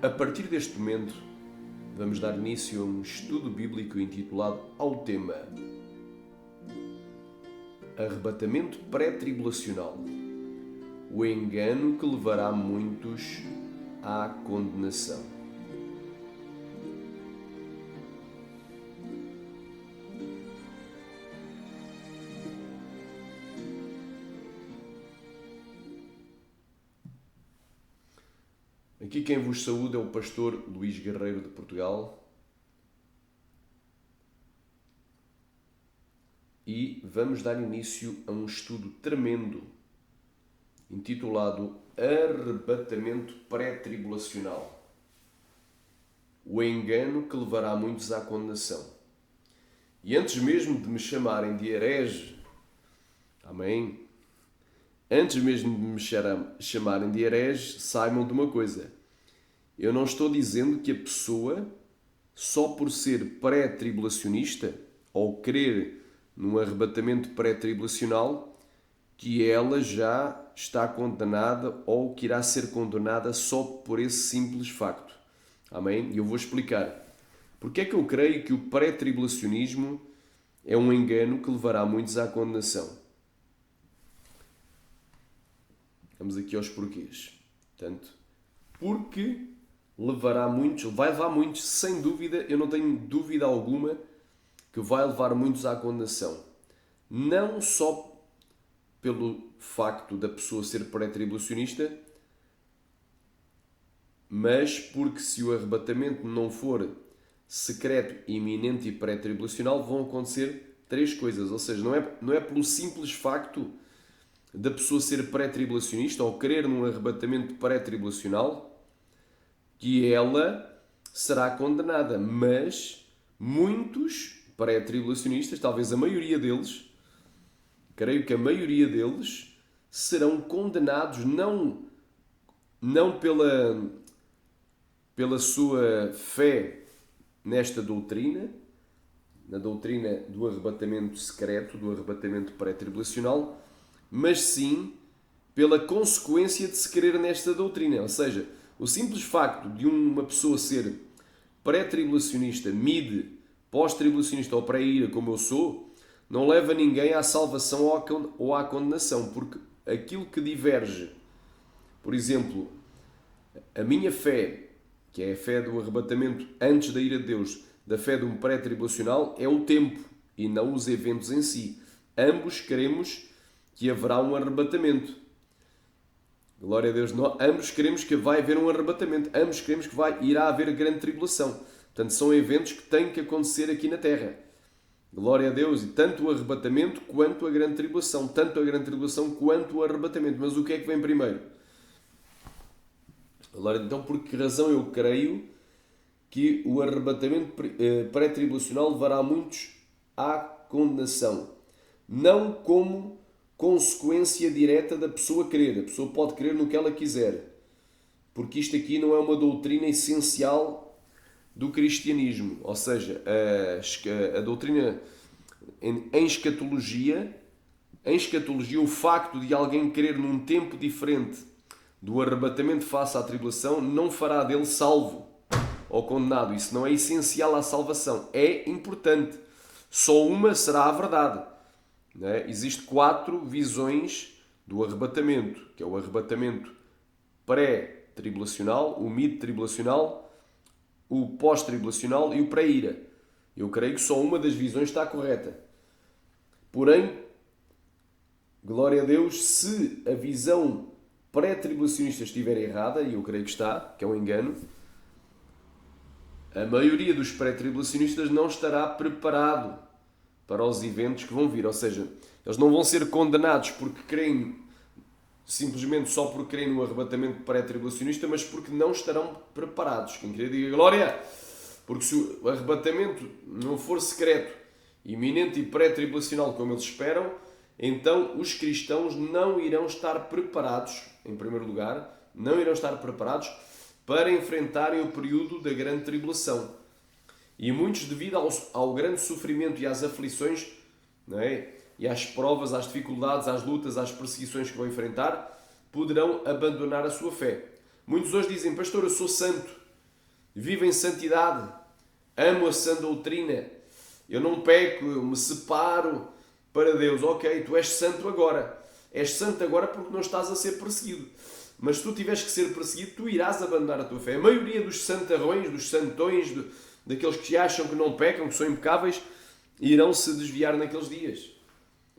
A partir deste momento, vamos dar início a um estudo bíblico intitulado ao tema Arrebatamento pré-tribulacional, o engano que levará muitos à condenação. Aqui quem vos saúda é o pastor Luís Guerreiro de Portugal e vamos dar início a um estudo tremendo intitulado Arrebatamento pré-tribulacional, o engano que levará muitos à condenação. E antes mesmo de me chamarem de herege, amém? Antes mesmo de me chamarem de herege, saibam de uma coisa. Eu não estou dizendo que a pessoa, só por ser pré-tribulacionista, ou crer num arrebatamento pré-tribulacional, que ela já está condenada ou que irá ser condenada só por esse simples facto. Amém? E eu vou explicar. Porque é que eu creio que o pré-tribulacionismo é um engano que levará muitos à condenação? Vamos aqui aos porquês. Portanto, porque vai levar muitos, sem dúvida, eu não tenho dúvida alguma que vai levar muitos à condenação. Não só pelo facto da pessoa ser pré-tribulacionista, mas porque se o arrebatamento não for secreto, iminente e pré-tribulacional, vão acontecer três coisas. Ou seja, não é pelo simples facto da pessoa ser pré-tribulacionista ou crer num arrebatamento pré-tribulacional que ela será condenada, mas muitos pré-tribulacionistas, talvez a maioria deles, creio que a maioria deles serão condenados não pela sua fé nesta doutrina, na doutrina do arrebatamento secreto, do arrebatamento pré-tribulacional, mas sim pela consequência de se crer nesta doutrina. Ou seja, o simples facto de uma pessoa ser pré-tribulacionista, mid, pós-tribulacionista ou pré-ira, como eu sou, não leva ninguém à salvação ou à condenação, porque aquilo que diverge, por exemplo, a minha fé, que é a fé do arrebatamento antes da ira de Deus, da fé de um pré-tribulacional, é o tempo e não os eventos em si. Ambos queremos que haverá um arrebatamento. Glória a Deus. Ambos queremos que vai haver um arrebatamento. Ambos queremos que irá haver grande tribulação. Portanto, são eventos que têm que acontecer aqui na Terra. Glória a Deus. E tanto o arrebatamento quanto a grande tribulação. Tanto a grande tribulação quanto o arrebatamento. Mas o que é que vem primeiro? Glória, então, por que razão eu creio que o arrebatamento pré-tribulacional levará muitos à condenação? Não como consequência direta da pessoa crer. A pessoa pode crer no que ela quiser. Porque isto aqui não é uma doutrina essencial do cristianismo. Ou seja, a doutrina em escatologia, o facto de alguém crer num tempo diferente do arrebatamento face à tribulação não fará dele salvo ou condenado. Isso não é essencial à salvação. É importante. Só uma será a verdade. Existem 4 visões do arrebatamento, que é o arrebatamento pré-tribulacional, o mid-tribulacional, o pós-tribulacional e o pré-ira. Eu creio que só uma das visões está correta. Porém, glória a Deus, se a visão pré-tribulacionista estiver errada, e eu creio que está, que é um engano, a maioria dos pré-tribulacionistas não estará preparado para os eventos que vão vir. Ou seja, eles não vão ser condenados porque creem, simplesmente só porque creem no arrebatamento pré-tribulacionista, mas porque não estarão preparados. Quem queria diga glória! Porque se o arrebatamento não for secreto, iminente e pré-tribulacional como eles esperam, então os cristãos não irão estar preparados, em primeiro lugar, não irão estar preparados para enfrentarem o período da grande tribulação. E muitos, devido ao grande sofrimento e às aflições, não é? E às provas, às dificuldades, às lutas, às perseguições que vão enfrentar, poderão abandonar a sua fé. Muitos hoje dizem, pastor, eu sou santo. vivo em santidade, amo a sã doutrina, eu não peco, eu me separo para Deus. Ok, tu és santo agora. És santo agora porque não estás a ser perseguido. Mas se tu tiveres que ser perseguido, tu irás abandonar a tua fé. A maioria dos santarrões, dos santões, daqueles que acham que não pecam, que são impecáveis, irão se desviar naqueles dias.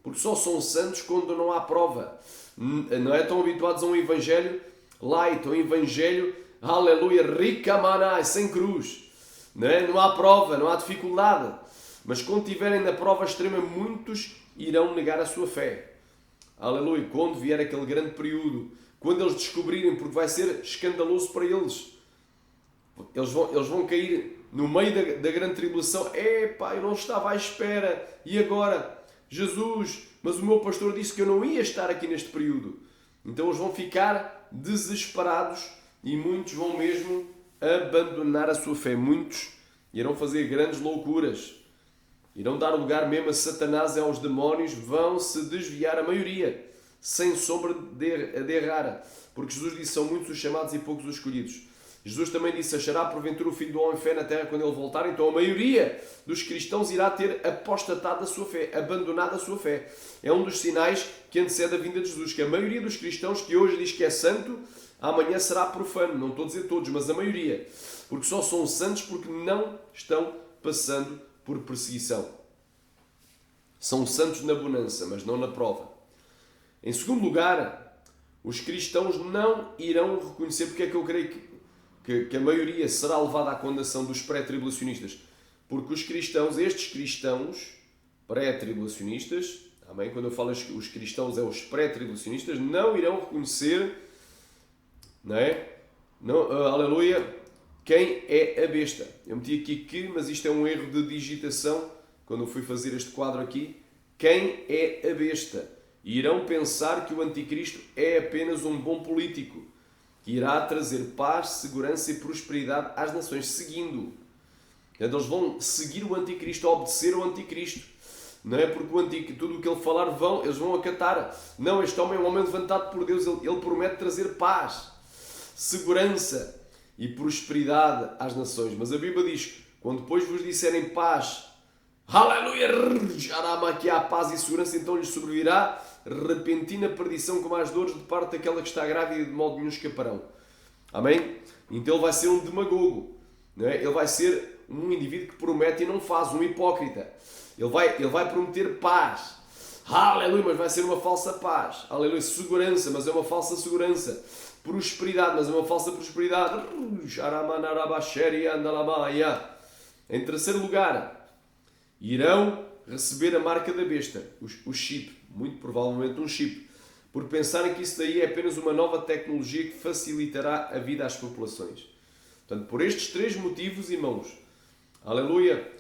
Porque só são santos quando não há prova. Não é? Tão habituados a um evangelho light, a um evangelho, aleluia, rica manai, sem cruz. Não é? Não há prova, não há dificuldade. Mas quando estiverem na prova extrema, muitos irão negar a sua fé. Aleluia. Quando vier aquele grande período, quando eles descobrirem, porque vai ser escandaloso para eles, eles vão cair no meio da grande tribulação. Epá, eu não estava à espera. E agora? Jesus, mas o meu pastor disse que eu não ia estar aqui neste período. Então eles vão ficar desesperados e muitos vão mesmo abandonar a sua fé. Muitos irão fazer grandes loucuras. Irão dar lugar mesmo a Satanás e aos demónios. Vão se desviar a maioria, sem sombra de errar. Porque Jesus disse, são muitos os chamados e poucos os escolhidos. Jesus também disse, achará porventura o Filho do Homem fé na terra quando ele voltar. Então a maioria dos cristãos irá ter apostatado da sua fé, abandonado a sua fé. É um dos sinais que antecede a vinda de Jesus, que a maioria dos cristãos que hoje diz que é santo, amanhã será profano. Não estou a dizer todos, mas a maioria. Porque só são santos porque não estão passando por perseguição. São santos na bonança, mas não na prova. Em segundo lugar, os cristãos não irão reconhecer, porque é que eu creio que a maioria será levada à condenação dos pré-tribulacionistas. Porque os cristãos, estes cristãos pré-tribulacionistas, amém? Quando eu falo os cristãos, é os pré-tribulacionistas, não irão reconhecer, não é? Não, aleluia, quem é a besta. Eu meti aqui que, mas isto é um erro de digitação, quando eu fui fazer este quadro aqui. Quem é a besta? E irão pensar que o anticristo é apenas um bom político, que irá trazer paz, segurança e prosperidade às nações, seguindo. Então, eles vão seguir o anticristo, obedecer ao anticristo. Não é porque tudo o que ele falar eles vão acatar. Não, este homem é um homem levantado por Deus, ele promete trazer paz, segurança e prosperidade às nações. Mas a Bíblia diz, quando depois vos disserem paz, aleluia, que há paz e segurança, então lhes sobrevirá repentina perdição como as dores de parte daquela que está grávida e de modo nenhum escaparão. Amém? Então ele vai ser um demagogo. Não é? Ele vai ser um indivíduo que promete e não faz, um hipócrita. Ele vai prometer paz. Aleluia, mas vai ser uma falsa paz. Aleluia, segurança, mas é uma falsa segurança. Prosperidade, mas é uma falsa prosperidade. Em terceiro lugar, irão receber a marca da besta, o chip, muito provavelmente um chip, por pensarem que isso daí é apenas uma nova tecnologia que facilitará a vida às populações. Portanto, por estes três motivos, irmãos, aleluia,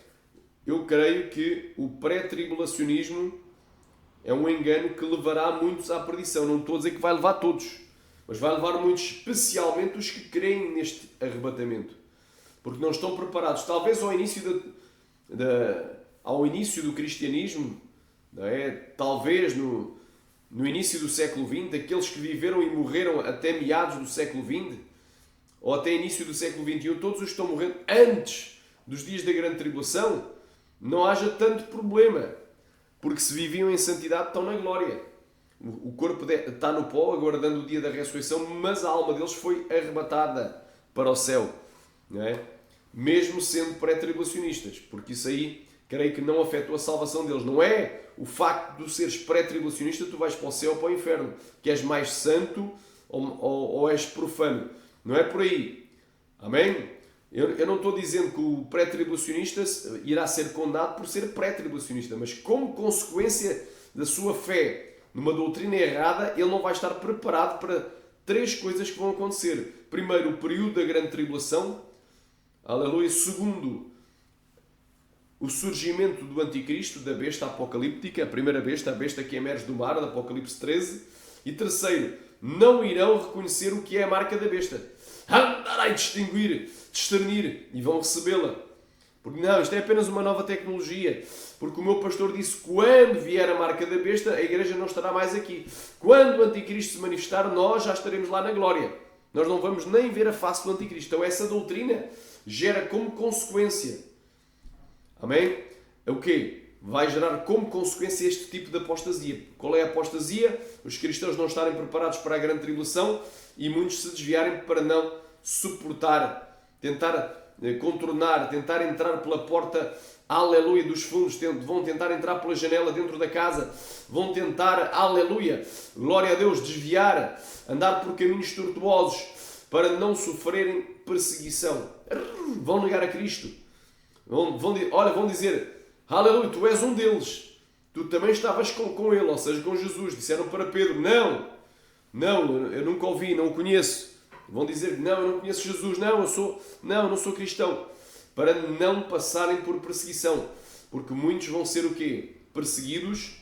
eu creio que o pré-tribulacionismo é um engano que levará muitos à perdição. Não estou a dizer que vai levar todos, mas vai levar muitos, especialmente os que creem neste arrebatamento, porque não estão preparados. Talvez ao início do cristianismo, não é? Talvez no início do século XX, aqueles que viveram e morreram até meados do século XX, ou até início do século XXI, todos os que estão morrendo antes dos dias da grande tribulação, não haja tanto problema, porque se viviam em santidade estão na glória. O corpo está no pó, aguardando o dia da ressurreição, mas a alma deles foi arrebatada para o céu, não é? Mesmo sendo pré-tribulacionistas, porque isso aí creio que não afetou a salvação deles. Não é o facto de seres pré-tribulacionista, tu vais para o céu ou para o inferno, que és mais santo ou és profano. Não é por aí. Amém? Eu não estou dizendo que o pré-tribulacionista irá ser condenado por ser pré-tribulacionista, mas como consequência da sua fé numa doutrina errada, ele não vai estar preparado para três coisas que vão acontecer. Primeiro, o período da grande tribulação. Aleluia. Segundo, o surgimento do anticristo, da besta apocalíptica, a primeira besta, a besta que emerge do mar, da Apocalipse 13. E terceiro, não irão reconhecer o que é a marca da besta. Andará a discernir e vão recebê-la. Porque não, isto é apenas uma nova tecnologia. Porque o meu pastor disse que quando vier a marca da besta, a igreja não estará mais aqui. Quando o anticristo se manifestar, nós já estaremos lá na glória. Nós não vamos nem ver a face do anticristo. Então essa doutrina gera como consequência. Amém? É o quê? Vai gerar como consequência este tipo de apostasia. Qual é a apostasia? Os cristãos não estarem preparados para a grande tribulação e muitos se desviarem para não suportar, tentar contornar, tentar entrar pela porta, aleluia, dos fundos, vão tentar entrar pela janela dentro da casa, vão tentar, aleluia, glória a Deus, desviar, andar por caminhos tortuosos para não sofrerem perseguição. Vão negar a Cristo. Vão dizer, aleluia, tu és um deles. Tu também estavas com ele, ou seja, com Jesus. Disseram para Pedro, não, eu nunca ouvi, não o conheço. Vão dizer, não, eu não conheço Jesus, não, eu não sou cristão. Para não passarem por perseguição. Porque muitos vão ser o quê? Perseguidos.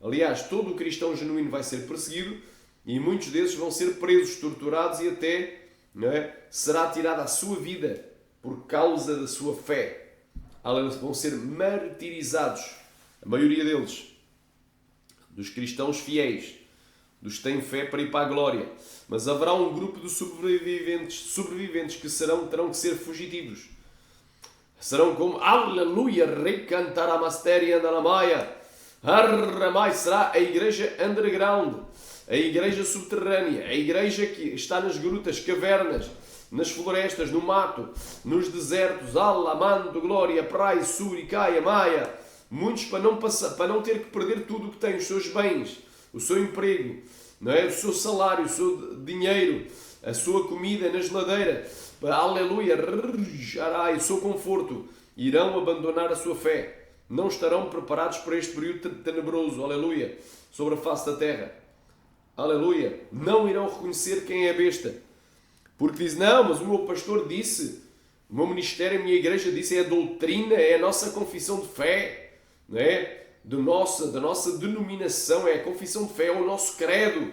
Aliás, todo o cristão genuíno vai ser perseguido e muitos desses vão ser presos, torturados e até, não é, será tirada a sua vida por causa da sua fé. Vão ser martirizados, a maioria deles, dos cristãos fiéis, dos que têm fé para ir para a glória. Mas haverá um grupo de sobreviventes que terão que ser fugitivos. Serão como, aleluia, recantar a masteria da Lamaia. Será a igreja underground, a igreja subterrânea, a igreja que está nas grutas, cavernas, nas florestas, no mato, nos desertos, alamando, glória, praia, suricaia, maia. Muitos para não ter que perder tudo o que têm, os seus bens, o seu emprego, não é? O seu salário, o seu dinheiro, a sua comida na geladeira, aleluia, o seu conforto, irão abandonar a sua fé. Não estarão preparados para este período tenebroso, aleluia, sobre a face da terra. Aleluia. Não irão reconhecer quem é a besta. Porque diz, não, mas o meu pastor disse, o meu ministério, a minha igreja disse, é a doutrina, é a nossa confissão de fé, não é? Da nossa denominação, é a confissão de fé, é o nosso credo,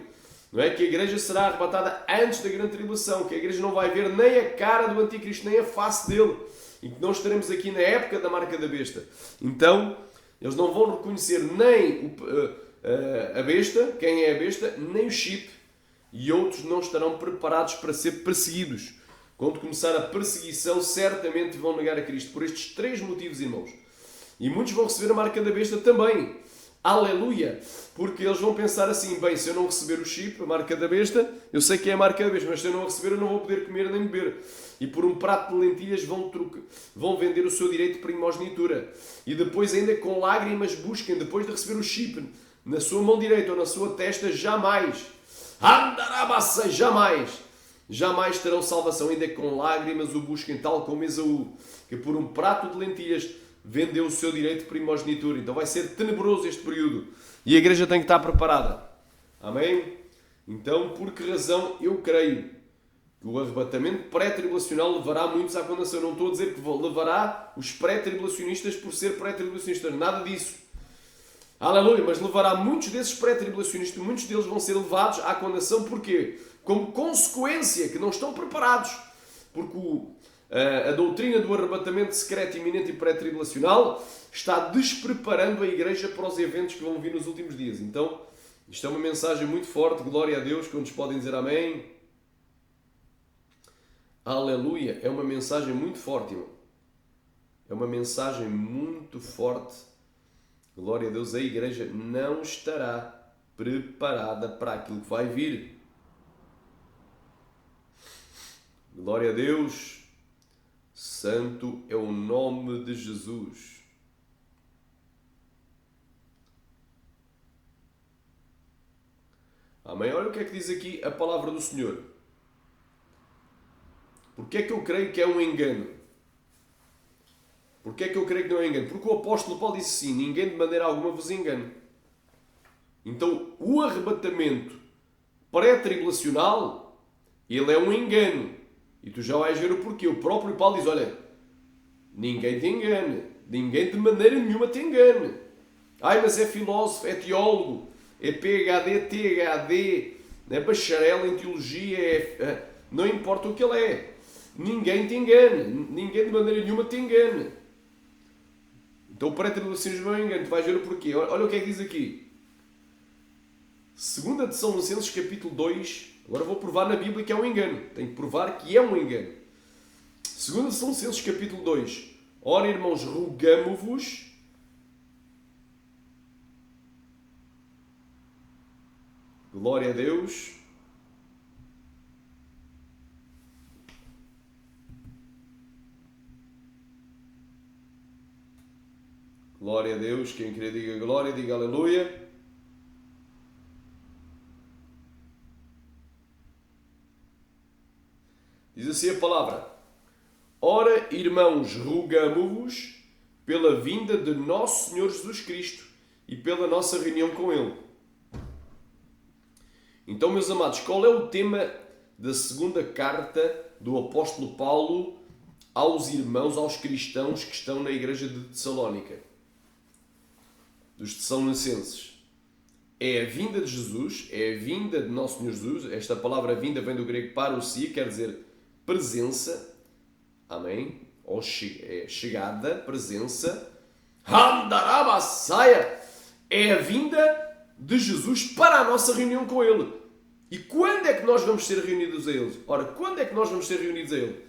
não é? Que a igreja será arrebatada antes da grande tribulação, que a igreja não vai ver nem a cara do anticristo, nem a face dele, e que nós estaremos aqui na época da marca da besta. Então, eles não vão reconhecer nem a besta, quem é a besta, nem o chip, e outros não estarão preparados para ser perseguidos. Quando começar a perseguição, certamente vão negar a Cristo. Por estes 3 motivos, irmãos. E muitos vão receber a marca da besta também. Aleluia! Porque eles vão pensar assim, bem, se eu não receber o chip, a marca da besta, eu sei que é a marca da besta, mas se eu não a receber, eu não vou poder comer nem beber. E por um prato de lentilhas vão vender o seu direito de primogenitura. E depois ainda com lágrimas busquem, depois de receber o chip, na sua mão direita ou na sua testa, jamais terão salvação, ainda que com lágrimas o busquem, tal como Esaú, que por um prato de lentilhas vendeu o seu direito de primogenitura. Então vai ser tenebroso este período e a igreja tem que estar preparada. Amém? Então, por que razão eu creio que o arrebatamento pré-tribulacional levará muitos à condenação? Eu não estou a dizer que levará os pré-tribulacionistas por ser pré-tribulacionistas, nada disso. Aleluia, mas levará muitos desses pré-tribulacionistas, muitos deles vão ser levados à condenação. Porquê? Como consequência que não estão preparados. Porque a doutrina do arrebatamento secreto, iminente e pré-tribulacional está despreparando a igreja para os eventos que vão vir nos últimos dias. Então, isto é uma mensagem muito forte, glória a Deus, quando nos podem dizer amém. Aleluia, é uma mensagem muito forte, irmão. É uma mensagem muito forte. Glória a Deus, a igreja não estará preparada para aquilo que vai vir. Glória a Deus, santo é o nome de Jesus. Amém? Olha o que é que diz aqui a palavra do Senhor. Porquê é que eu creio que é um engano? Porquê é que eu creio que não é engano? Porque o apóstolo Paulo disse assim, ninguém de maneira alguma vos engane. Então, o arrebatamento pré-tribulacional, ele é um engano. E tu já vais ver o porquê. O próprio Paulo diz, olha, ninguém te engane. Ninguém de maneira nenhuma te engane. Ai, mas é filósofo, é teólogo, é PhD, THD, é bacharel em teologia, não importa o que ele é. Ninguém te engane. Ninguém de maneira nenhuma te engane. Então o pré-tribulacionismo é um engano. Tu vais ver o porquê. Olha o que é que diz aqui. 2 de São Licenses, capítulo 2. Agora vou provar na Bíblia que é um engano. Tenho que provar que é um engano. 2 Tessalonicenses capítulo 2. Ora, irmãos, rogamo-vos. Glória a Deus. Glória a Deus. Quem quer diga glória, diga aleluia. Diz assim a palavra: ora, irmãos, rogamo-vos pela vinda de nosso Senhor Jesus Cristo e pela nossa reunião com Ele. Então, meus amados, qual é o tema da segunda carta do apóstolo Paulo aos irmãos, aos cristãos que estão na igreja de Tessalónica? Dos Tessalonicenses. É a vinda de Jesus, é a vinda de nosso Senhor Jesus. Esta palavra vinda vem do grego parousia, quer dizer presença. Amém? Ou chegada, presença. Handarabassaia. É a vinda de Jesus para a nossa reunião com Ele. E quando é que nós vamos ser reunidos a Ele? Ora, quando é que nós vamos ser reunidos a Ele?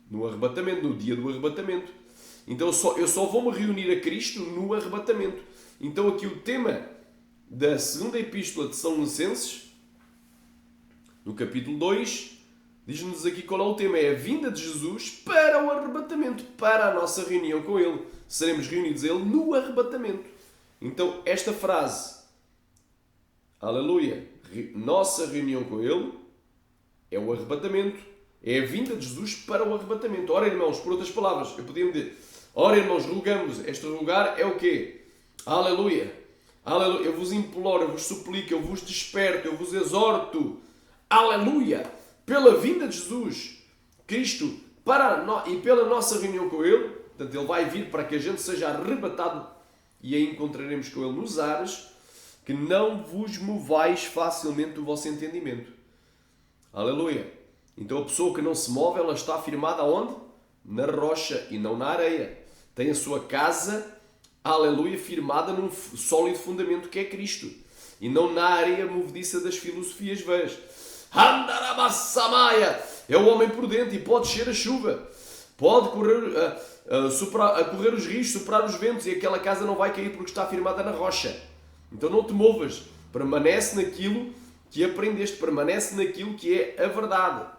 No arrebatamento, no dia do arrebatamento. Então eu só vou me reunir a Cristo no arrebatamento. Então aqui o tema da segunda epístola de Tessalonicenses, no capítulo 2, diz-nos aqui qual é o tema. É a vinda de Jesus para o arrebatamento, para a nossa reunião com Ele. Seremos reunidos a Ele no arrebatamento. Então esta frase, aleluia, nossa reunião com Ele, é o arrebatamento. É a vinda de Jesus para o arrebatamento. Ora, irmãos, por outras palavras, eu podia me dizer, ora, irmãos, rogamos. Este rogar é o quê? Aleluia. Aleluia. Eu vos imploro, eu vos suplico, eu vos desperto, eu vos exorto. Aleluia. Pela vinda de Jesus Cristo e pela nossa reunião com Ele. Portanto, Ele vai vir para que a gente seja arrebatado e aí encontraremos com Ele nos ares, que não vos movais facilmente do vosso entendimento. Aleluia. Então a pessoa que não se move, ela está firmada onde? Na rocha e não na areia. Tem a sua casa, aleluia, firmada num sólido fundamento que é Cristo. E não na areia movediça das filosofias vãs. Handarabassamaya. É o homem prudente e pode descer a chuva. Pode correr os rios, soprar os ventos e aquela casa não vai cair porque está firmada na rocha. Então não te movas. Permanece naquilo que aprendeste. Permanece naquilo que é a verdade.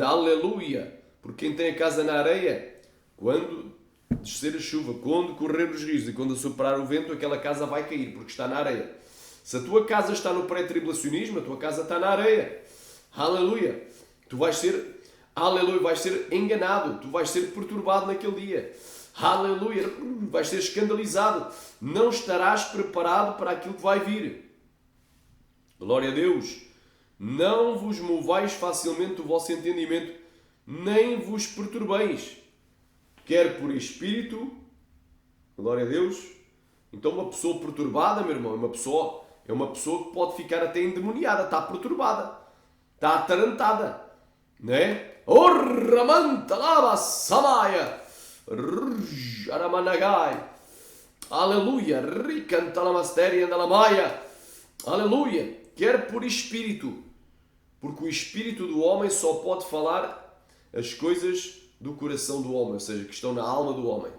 Aleluia! Porque quem tem a casa na areia, quando descer a chuva, quando correr os rios e quando soprar o vento, aquela casa vai cair, porque está na areia. Se a tua casa está no pré-tribulacionismo, a tua casa está na areia. Aleluia! Tu vais ser, aleluia, vais ser enganado, tu vais ser perturbado naquele dia. Aleluia! Vais ser escandalizado. Não estarás preparado para aquilo que vai vir. Glória a Deus! Não vos movais facilmente do vosso entendimento, nem vos perturbeis, quer por espírito, glória a Deus. Então uma pessoa perturbada, meu irmão, é uma pessoa que pode ficar até endemoniada, está perturbada, está atarantada, não é? Aleluia, aleluia, quer por espírito. Porque o espírito do homem só pode falar as coisas do coração do homem, ou seja, que estão na alma do homem.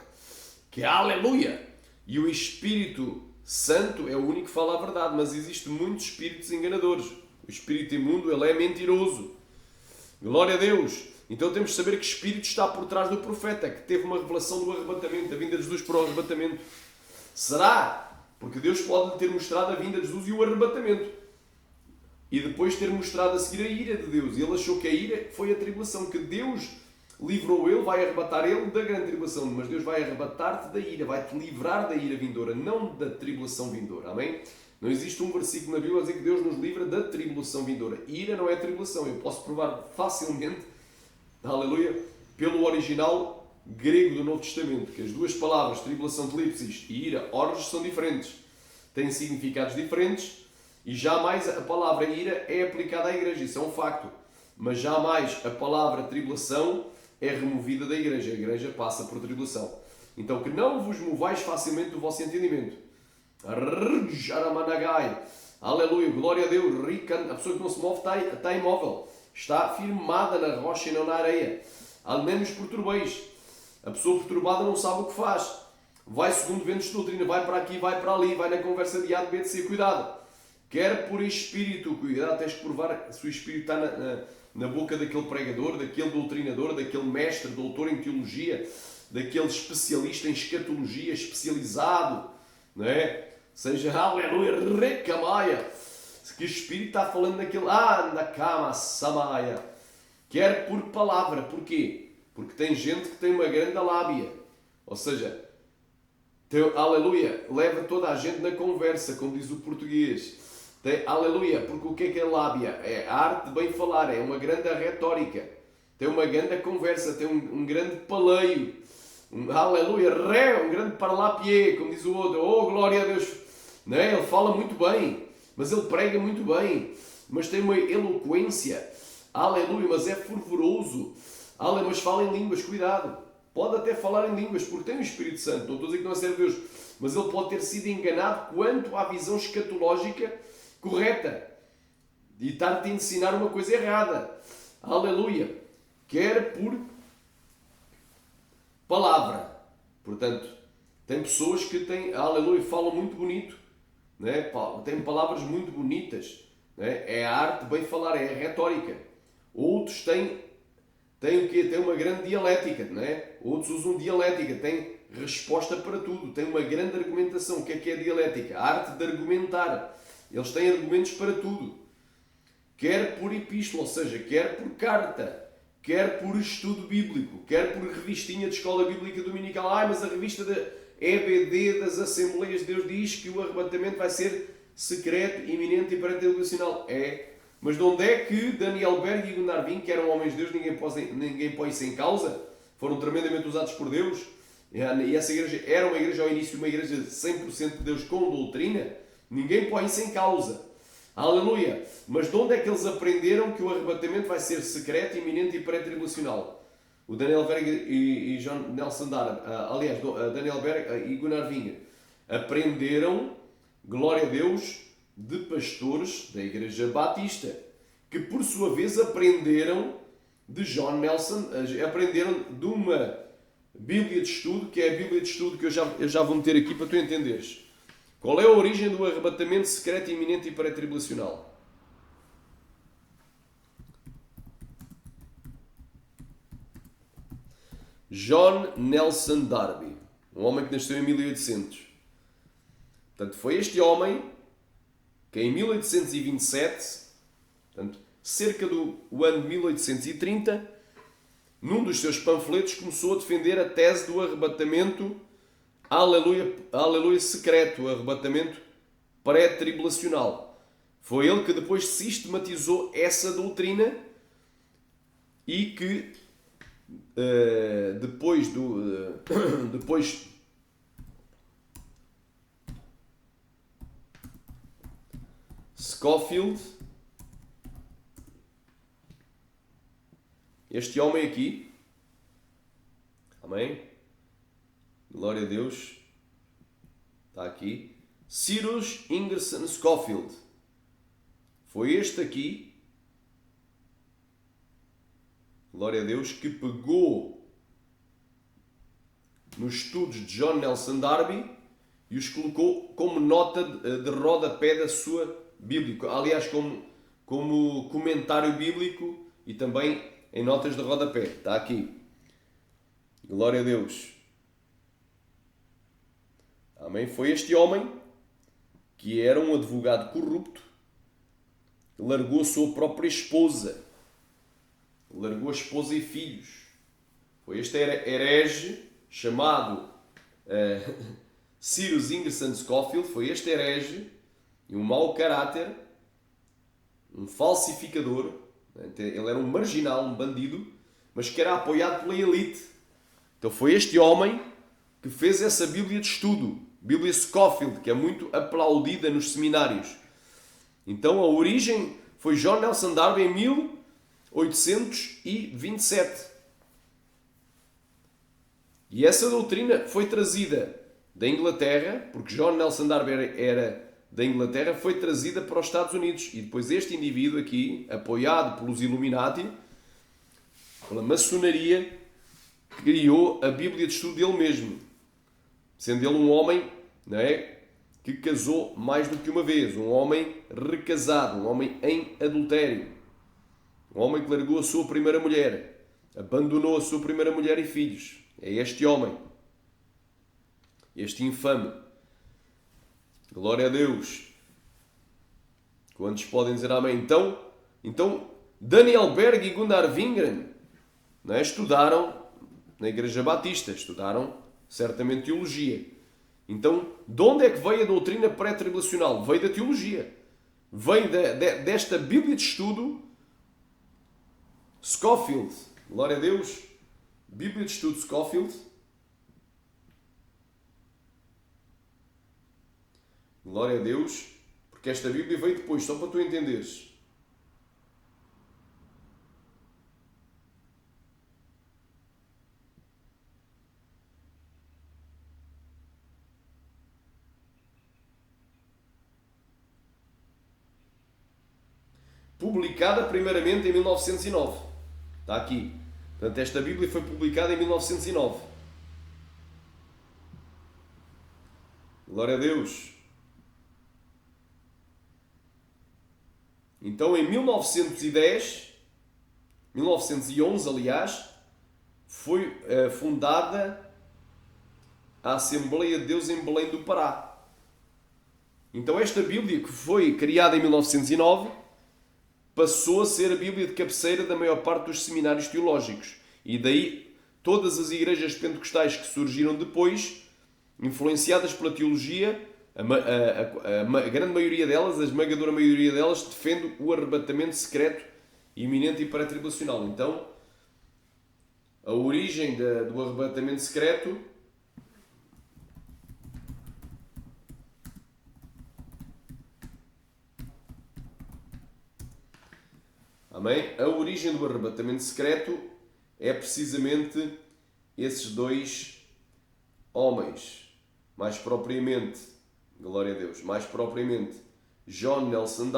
Que aleluia! E o Espírito Santo é o único que fala a verdade, mas existem muitos espíritos enganadores. O espírito imundo, ele é mentiroso. Glória a Deus! Então temos de saber que espírito está por trás do profeta, que teve uma revelação do arrebatamento, da vinda de Jesus para o arrebatamento. Será? Porque Deus pode lhe ter mostrado a vinda de Jesus e o arrebatamento. E depois ter mostrado a seguir a ira de Deus. E ele achou que a ira foi a tribulação, que Deus livrou ele, vai arrebatar ele da grande tribulação. Mas Deus vai arrebatar-te da ira, vai-te livrar da ira vindoura, não da tribulação vindoura. Amém? Não existe um versículo na Bíblia a dizer que Deus nos livra da tribulação vindoura. Ira não é tribulação. Eu posso provar facilmente, aleluia, pelo original grego do Novo Testamento, que as duas palavras, tribulação, tlipsis e ira, orges, são diferentes. Têm significados diferentes. E jamais a palavra ira é aplicada à igreja, isso é um facto. Mas jamais a palavra tribulação é removida da igreja. A igreja passa por tribulação. Então que não vos movais facilmente do vosso entendimento. Aleluia, glória a Deus. A pessoa que não se move está imóvel. Está firmada na rocha e não na areia. nem nos perturbeis. A pessoa perturbada não sabe o que faz. Vai segundo ventos de doutrina, vai para aqui, vai para ali, vai na conversa de A, de B, de C, cuidado. Quer por espírito, cuidado, tens que provar se o espírito está na boca daquele pregador, daquele doutrinador, daquele mestre, doutor em teologia, daquele especialista em escatologia, especializado, não é? Seja, aleluia, recamaia, que o espírito está falando daquele, na cama, samaia. Quer por palavra, porquê? Porque tem gente que tem uma grande lábia, ou seja, aleluia, leva toda a gente na conversa, como diz o português. Aleluia, porque o que é lábia? É a arte de bem falar, é uma grande retórica, tem uma grande conversa, tem um grande paleio, aleluia, um grande parlapié, como diz o outro, oh glória a Deus, não é? Ele fala muito bem, mas ele prega muito bem, mas tem uma eloquência, aleluia, mas é fervoroso, aleluia, mas fala em línguas, cuidado, pode até falar em línguas, porque tem o Espírito Santo, não estou a dizer que não é servo de Deus, mas ele pode ter sido enganado quanto à visão escatológica correta e estar-te a ensinar uma coisa errada. Aleluia. Quer por palavra. Portanto, tem pessoas que têm, aleluia, falam muito bonito, né? Têm palavras muito bonitas, né? É a arte de bem falar, é a retórica. Outros têm o quê? Têm uma grande dialética, né? Outros usam dialética, têm resposta para tudo, têm uma grande argumentação. O que é dialética? A arte de argumentar. Eles têm argumentos para tudo. Quer por epístola, ou seja, quer por carta, quer por estudo bíblico, quer por revistinha de escola bíblica dominical. Mas a revista da EBD das Assembleias de Deus diz que o arrebatamento vai ser secreto, iminente e pré-tribulacional. Mas de onde é que Daniel Berg e Gunnar Vink, que eram homens de Deus, ninguém põe isso em causa? Foram tremendamente usados por Deus. E essa igreja era uma igreja ao início, uma igreja 100% de Deus com doutrina. Ninguém põe isso em causa. Aleluia! Mas de onde é que eles aprenderam que o arrebatamento vai ser secreto, iminente e pré-tribulacional? O Daniel Berg e John Nelson Darby, aliás, Daniel Berg e Gunnar Vinger, aprenderam, glória a Deus, de pastores da Igreja Batista, que por sua vez aprenderam de John Nelson, aprenderam de uma Bíblia de Estudo, que é a Bíblia de Estudo que eu já vou meter aqui para tu entenderes. Qual é a origem do arrebatamento secreto, iminente e pré-tribulacional? John Nelson Darby, um homem que nasceu em 1800. Portanto, foi este homem que em 1827, portanto, cerca do ano de 1830, num dos seus panfletos começou a defender a tese do arrebatamento, aleluia, aleluia, secreto, o arrebatamento pré-tribulacional. Foi ele que depois sistematizou essa doutrina e que depois Scofield, este homem aqui, amém? Glória a Deus, está aqui, Cyrus Ingerson Scofield, foi este aqui, glória a Deus, que pegou nos estudos de John Nelson Darby e os colocou como nota de rodapé da sua Bíblia, aliás, como comentário bíblico e também em notas de rodapé. Está aqui. Glória a Deus. Amém? Foi este homem que era um advogado corrupto, que largou a sua própria esposa, largou a esposa e filhos. Foi este herege chamado Cyrus Ingerson Scofield, foi este herege e um mau caráter, um falsificador. Ele era um marginal, um bandido, mas que era apoiado pela elite. Então foi este homem que fez essa Bíblia de estudo, Bíblia Scofield, que é muito aplaudida nos seminários. Então a origem foi John Nelson Darby em 1827. E essa doutrina foi trazida da Inglaterra, porque John Nelson Darby era da Inglaterra, foi trazida para os Estados Unidos. E depois este indivíduo aqui, apoiado pelos Illuminati, pela maçonaria, criou a Bíblia de estudo dele mesmo. Sendo ele um homem, não é, que casou mais do que uma vez. Um homem recasado, um homem em adultério. Um homem que largou a sua primeira mulher. Abandonou a sua primeira mulher e filhos. É este homem. Este infame. Glória a Deus. Quantos podem dizer amém? Então Daniel Berg e Gunnar Wingren, não é, estudaram na Igreja Batista, estudaram certamente teologia. Então, de onde é que veio a doutrina pré-tribulacional? Veio da teologia. Veio desta Bíblia de estudo Scofield. Glória a Deus. Bíblia de estudo Scofield. Glória a Deus. Porque esta Bíblia veio depois, só para tu entenderes. Publicada primeiramente em 1909. Está aqui. Portanto, esta Bíblia foi publicada em 1909. Glória a Deus. Então, em 1911, aliás, foi fundada a Assembleia de Deus em Belém do Pará. Então, esta Bíblia, que foi criada em 1909, passou a ser a Bíblia de cabeceira da maior parte dos seminários teológicos. E daí, todas as igrejas pentecostais que surgiram depois, influenciadas pela teologia, a grande maioria delas, a esmagadora maioria delas, defende o arrebatamento secreto, iminente e pré-tribulacional. Então, a origem do arrebatamento secreto amém? A origem do arrebatamento secreto é precisamente esses dois homens, mais propriamente, glória a Deus, mais propriamente John Nelson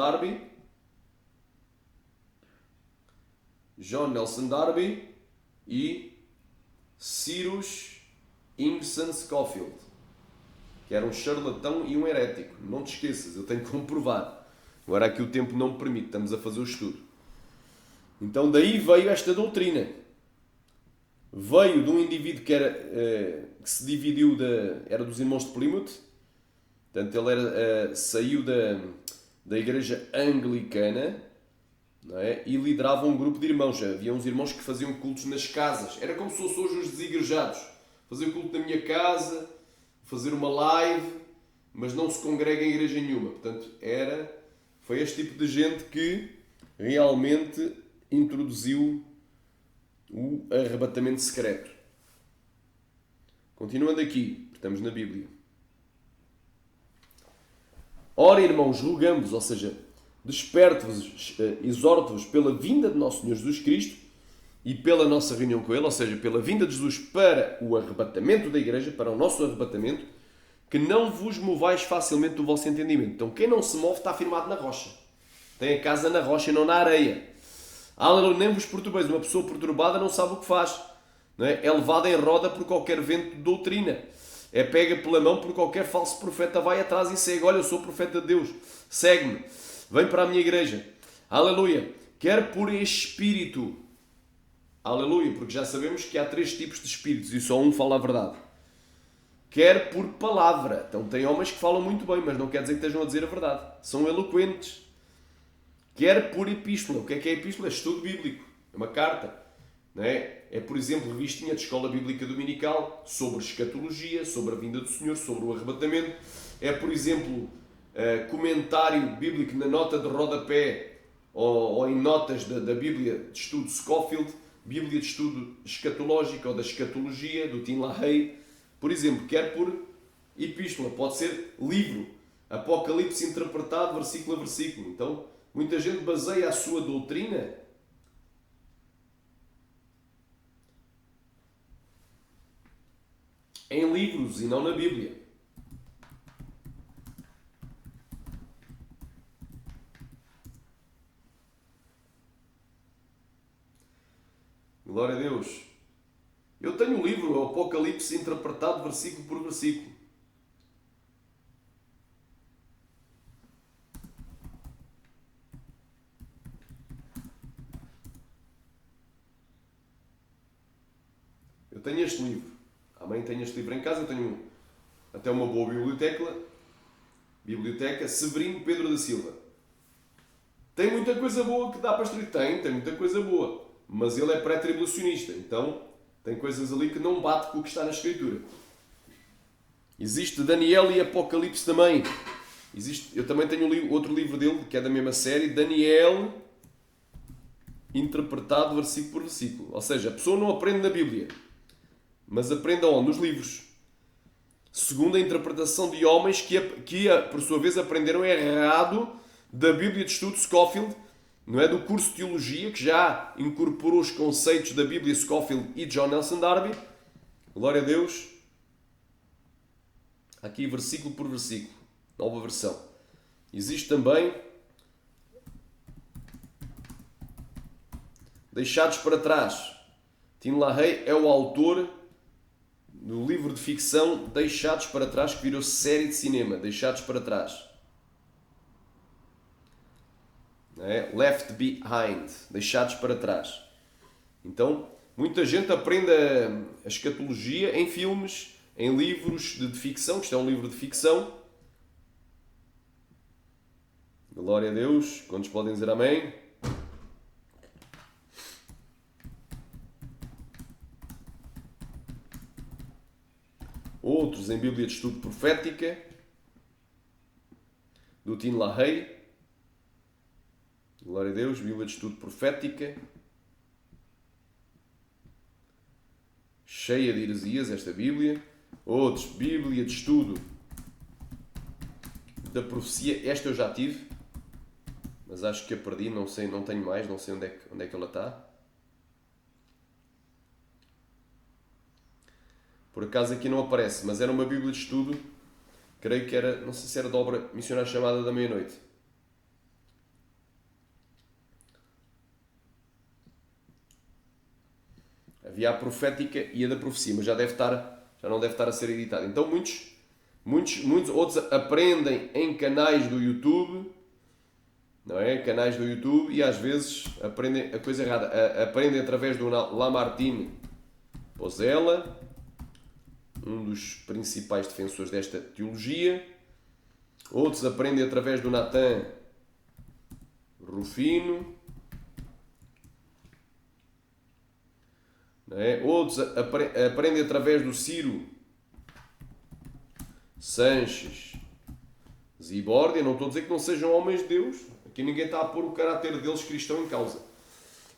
Darby e Cyrus Ingerson Scofield, que era um charlatão e um herético. Não te esqueças, eu tenho que comprovar. Agora aqui o tempo não me permite, estamos a fazer o estudo. Então daí veio esta doutrina. Veio de um indivíduo que se dividiu, era dos irmãos de Plymouth. Portanto, ele saiu da igreja anglicana, não é? E liderava um grupo de irmãos. Havia uns irmãos que faziam cultos nas casas. Era como se fossem hoje os desigrejados. Fazer culto na minha casa, fazer uma live, mas não se congrega em igreja nenhuma. Portanto, foi este tipo de gente que realmente introduziu o arrebatamento secreto. Continuando aqui, estamos na Bíblia. Ora, irmãos, rogamos-vos, ou seja, desperto-vos, exorto-vos pela vinda de nosso Senhor Jesus Cristo e pela nossa reunião com Ele, ou seja, pela vinda de Jesus para o arrebatamento da igreja, para o nosso arrebatamento, que não vos movais facilmente do vosso entendimento. Então, quem não se move está firmado na rocha. Tem a casa na rocha e não na areia. Aleluia, nem vos perturbeis. Uma pessoa perturbada não sabe o que faz. Não é? É levada em roda por qualquer vento de doutrina. É pega pela mão por qualquer falso profeta. Vai atrás e segue. Olha, eu sou profeta de Deus. Segue-me. Vem para a minha igreja. Aleluia. Quer por espírito. Aleluia. Porque já sabemos que há 3 tipos de espíritos e só um fala a verdade. Quer por palavra. Então tem homens que falam muito bem, mas não quer dizer que estejam a dizer a verdade. São eloquentes. Quer por epístola. O que é epístola? É estudo bíblico. É uma carta. Não é? É, por exemplo, revistinha de escola bíblica dominical sobre escatologia, sobre a vinda do Senhor, sobre o arrebatamento. É, por exemplo, comentário bíblico na nota de rodapé ou em notas da Bíblia de estudo Scofield, Bíblia de estudo escatológica ou da escatologia do Tim LaHaye. Por exemplo, quer por epístola. Pode ser livro. Apocalipse interpretado versículo a versículo. Então, muita gente baseia a sua doutrina em livros e não na Bíblia. Glória a Deus. Eu tenho o livro, o Apocalipse, interpretado versículo por versículo. Eu tenho este livro. A mãe tem este livro em casa. Eu tenho até uma boa biblioteca. Severino Pedro da Silva. Tem muita coisa boa que dá para estudar. Tem muita coisa boa. Mas ele é pré-tribulacionista. Então, tem coisas ali que não bate com o que está na Escritura. Existe Daniel e Apocalipse também. Eu também tenho outro livro dele, que é da mesma série, Daniel, interpretado versículo por versículo. Ou seja, a pessoa não aprende na Bíblia, mas aprende onde? Nos livros. Segundo a interpretação de homens que por sua vez, aprenderam errado da Bíblia de Estudo Scofield, não é? Do curso de Teologia, que já incorporou os conceitos da Bíblia Scofield e John Nelson Darby. Glória a Deus. Aqui versículo por versículo. Nova versão. Existe também Deixados para Trás. Tim LaHaye é o autor do livro de ficção Deixados para Trás, que virou série de cinema. Deixados para Trás. Left Behind. Deixados para Trás. Então, muita gente aprende a escatologia em filmes, em livros de ficção, que isto é um livro de ficção. Glória a Deus. Quantos podem dizer amém? Outros em Bíblia de Estudo Profética, do Tim LaHaye. Glória a Deus. Bíblia de Estudo Profética. Cheia de heresias esta Bíblia. Outros, Bíblia de Estudo da Profecia. Esta eu já tive, mas acho que a perdi, não sei, não tenho mais, não sei onde é que ela está. Por acaso aqui não aparece, mas era uma Bíblia de Estudo, creio que era, não sei se era da obra Missionária Chamada da Meia-Noite. Havia a profética e a da profecia, mas já não deve estar a ser editada. Então muitos outros aprendem em canais do YouTube, não é? Canais do YouTube, e às vezes aprendem a coisa errada. Aprendem através do Lamartine Pozella, um dos principais defensores desta teologia. Outros aprendem através do Nathan Rufino. Não é? Outros aprendem através do Ciro Sanches Zibordia. Não estou a dizer que não sejam homens de Deus. Aqui ninguém está a pôr o caráter deles cristão em causa.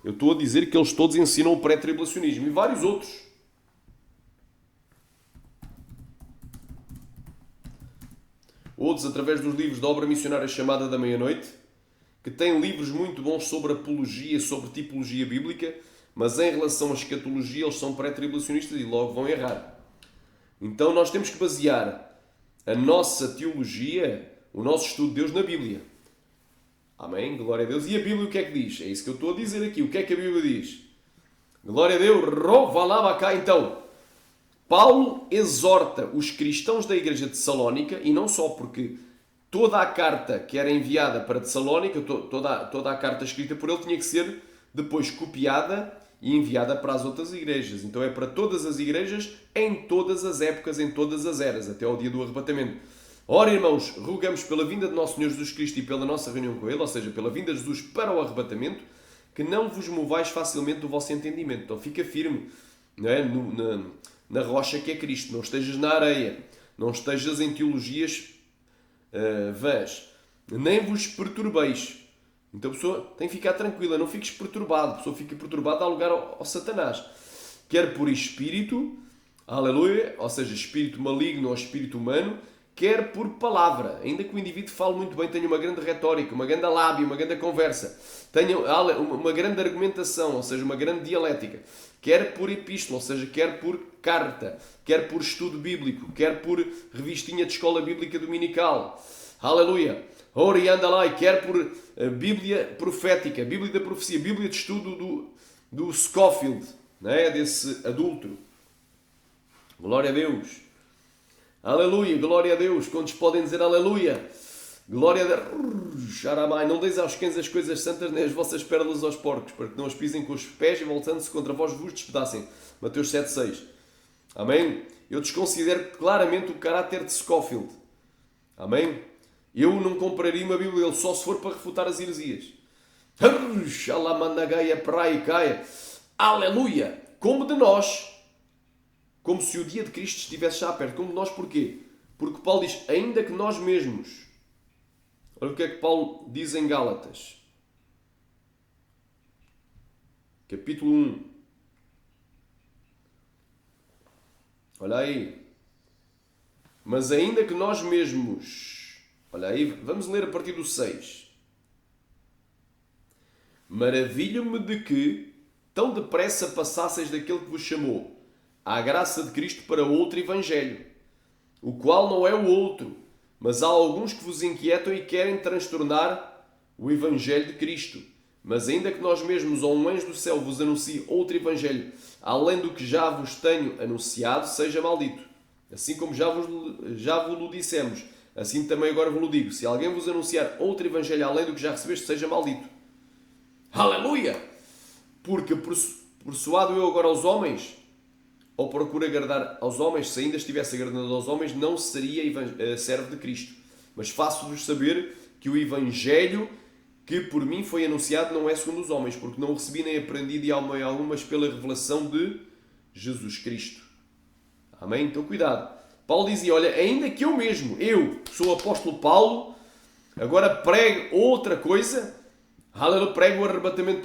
Eu estou a dizer que eles todos ensinam o pré-tribulacionismo e vários outros. Outros através dos livros da obra missionária Chamada da Meia-Noite, que têm livros muito bons sobre apologia, sobre tipologia bíblica, mas em relação à escatologia eles são pré-tribulacionistas e logo vão errar. Então nós temos que basear a nossa teologia, o nosso estudo de Deus na Bíblia. Amém? Glória a Deus. E a Bíblia o que é que diz? É isso que eu estou a dizer aqui. O que é que a Bíblia diz? Glória a Deus. Então, Paulo exorta os cristãos da igreja de Tessalónica, e não só porque toda a carta que era enviada para Tessalónica, toda a carta escrita por ele, tinha que ser depois copiada e enviada para as outras igrejas. Então é para todas as igrejas, em todas as épocas, em todas as eras, até ao dia do arrebatamento. Ora, irmãos, rogamos pela vinda de nosso Senhor Jesus Cristo e pela nossa reunião com Ele, ou seja, pela vinda de Jesus para o arrebatamento, que não vos movais facilmente do vosso entendimento. Então fica firme, não é? Na rocha que é Cristo. Não estejas na areia. Não estejas em teologias vãs. Nem vos perturbeis. Então a pessoa tem que ficar tranquila. Não fiques perturbado. A pessoa fica perturbada, dá lugar ao Satanás. Quer por espírito, aleluia, ou seja, espírito maligno ou espírito humano, quer por palavra. Ainda que o indivíduo fale muito bem, tenha uma grande retórica, uma grande lábia, uma grande conversa, tenha uma grande argumentação, ou seja, uma grande dialética. Quer por epístola, ou seja, quer por carta, quer por estudo bíblico, quer por revistinha de escola bíblica dominical. Aleluia! Oriandalai, quer por Bíblia profética, Bíblia da profecia, Bíblia de estudo do Scofield. não é? Desse adúltero. Glória a Deus. Aleluia, glória a Deus. Quantos podem dizer aleluia? Glória a Deus. Xaramai. Não deis aos cães as coisas santas, nem as vossas pérolas aos porcos, para que não as pisem com os pés e voltando-se contra vós vos despedacem. Mateus 7,6. Amém? Eu desconsidero claramente o caráter de Scofield. Amém? Eu não compraria uma Bíblia dele só se for para refutar as heresias. Xalamanagaia praia. Aleluia! Como de nós, como se o dia de Cristo estivesse já perto. Como de nós, porquê? Porque Paulo diz, ainda que nós mesmos. Olha o que é que Paulo diz em Gálatas. Capítulo 1. Olha aí. Mas ainda que nós mesmos... Olha aí, vamos ler a partir do 6. Maravilho-me de que tão depressa passasseis daquele que vos chamou à graça de Cristo para outro evangelho, o qual não é o outro, mas há alguns que vos inquietam e querem transtornar o evangelho de Cristo. Mas ainda que nós mesmos ou um anjo do céu vos anuncie outro evangelho, além do que já vos tenho anunciado, seja maldito. Assim como já vos dissemos, assim também agora vos digo. Se alguém vos anunciar outro evangelho além do que já recebeste, seja maldito. Aleluia! Porque persuado eu agora aos homens, ou procuro agradar aos homens, se ainda estivesse agradando aos homens, não seria servo de Cristo. Mas faço-vos saber que o evangelho que por mim foi anunciado não é segundo os homens, porque não o recebi nem aprendi de alma alguma, mas pela revelação de Jesus Cristo. Amém? Então cuidado. Paulo dizia, olha, ainda que eu mesmo, eu, sou o apóstolo Paulo, agora prego outra coisa, aleluia, prego o arrebatamento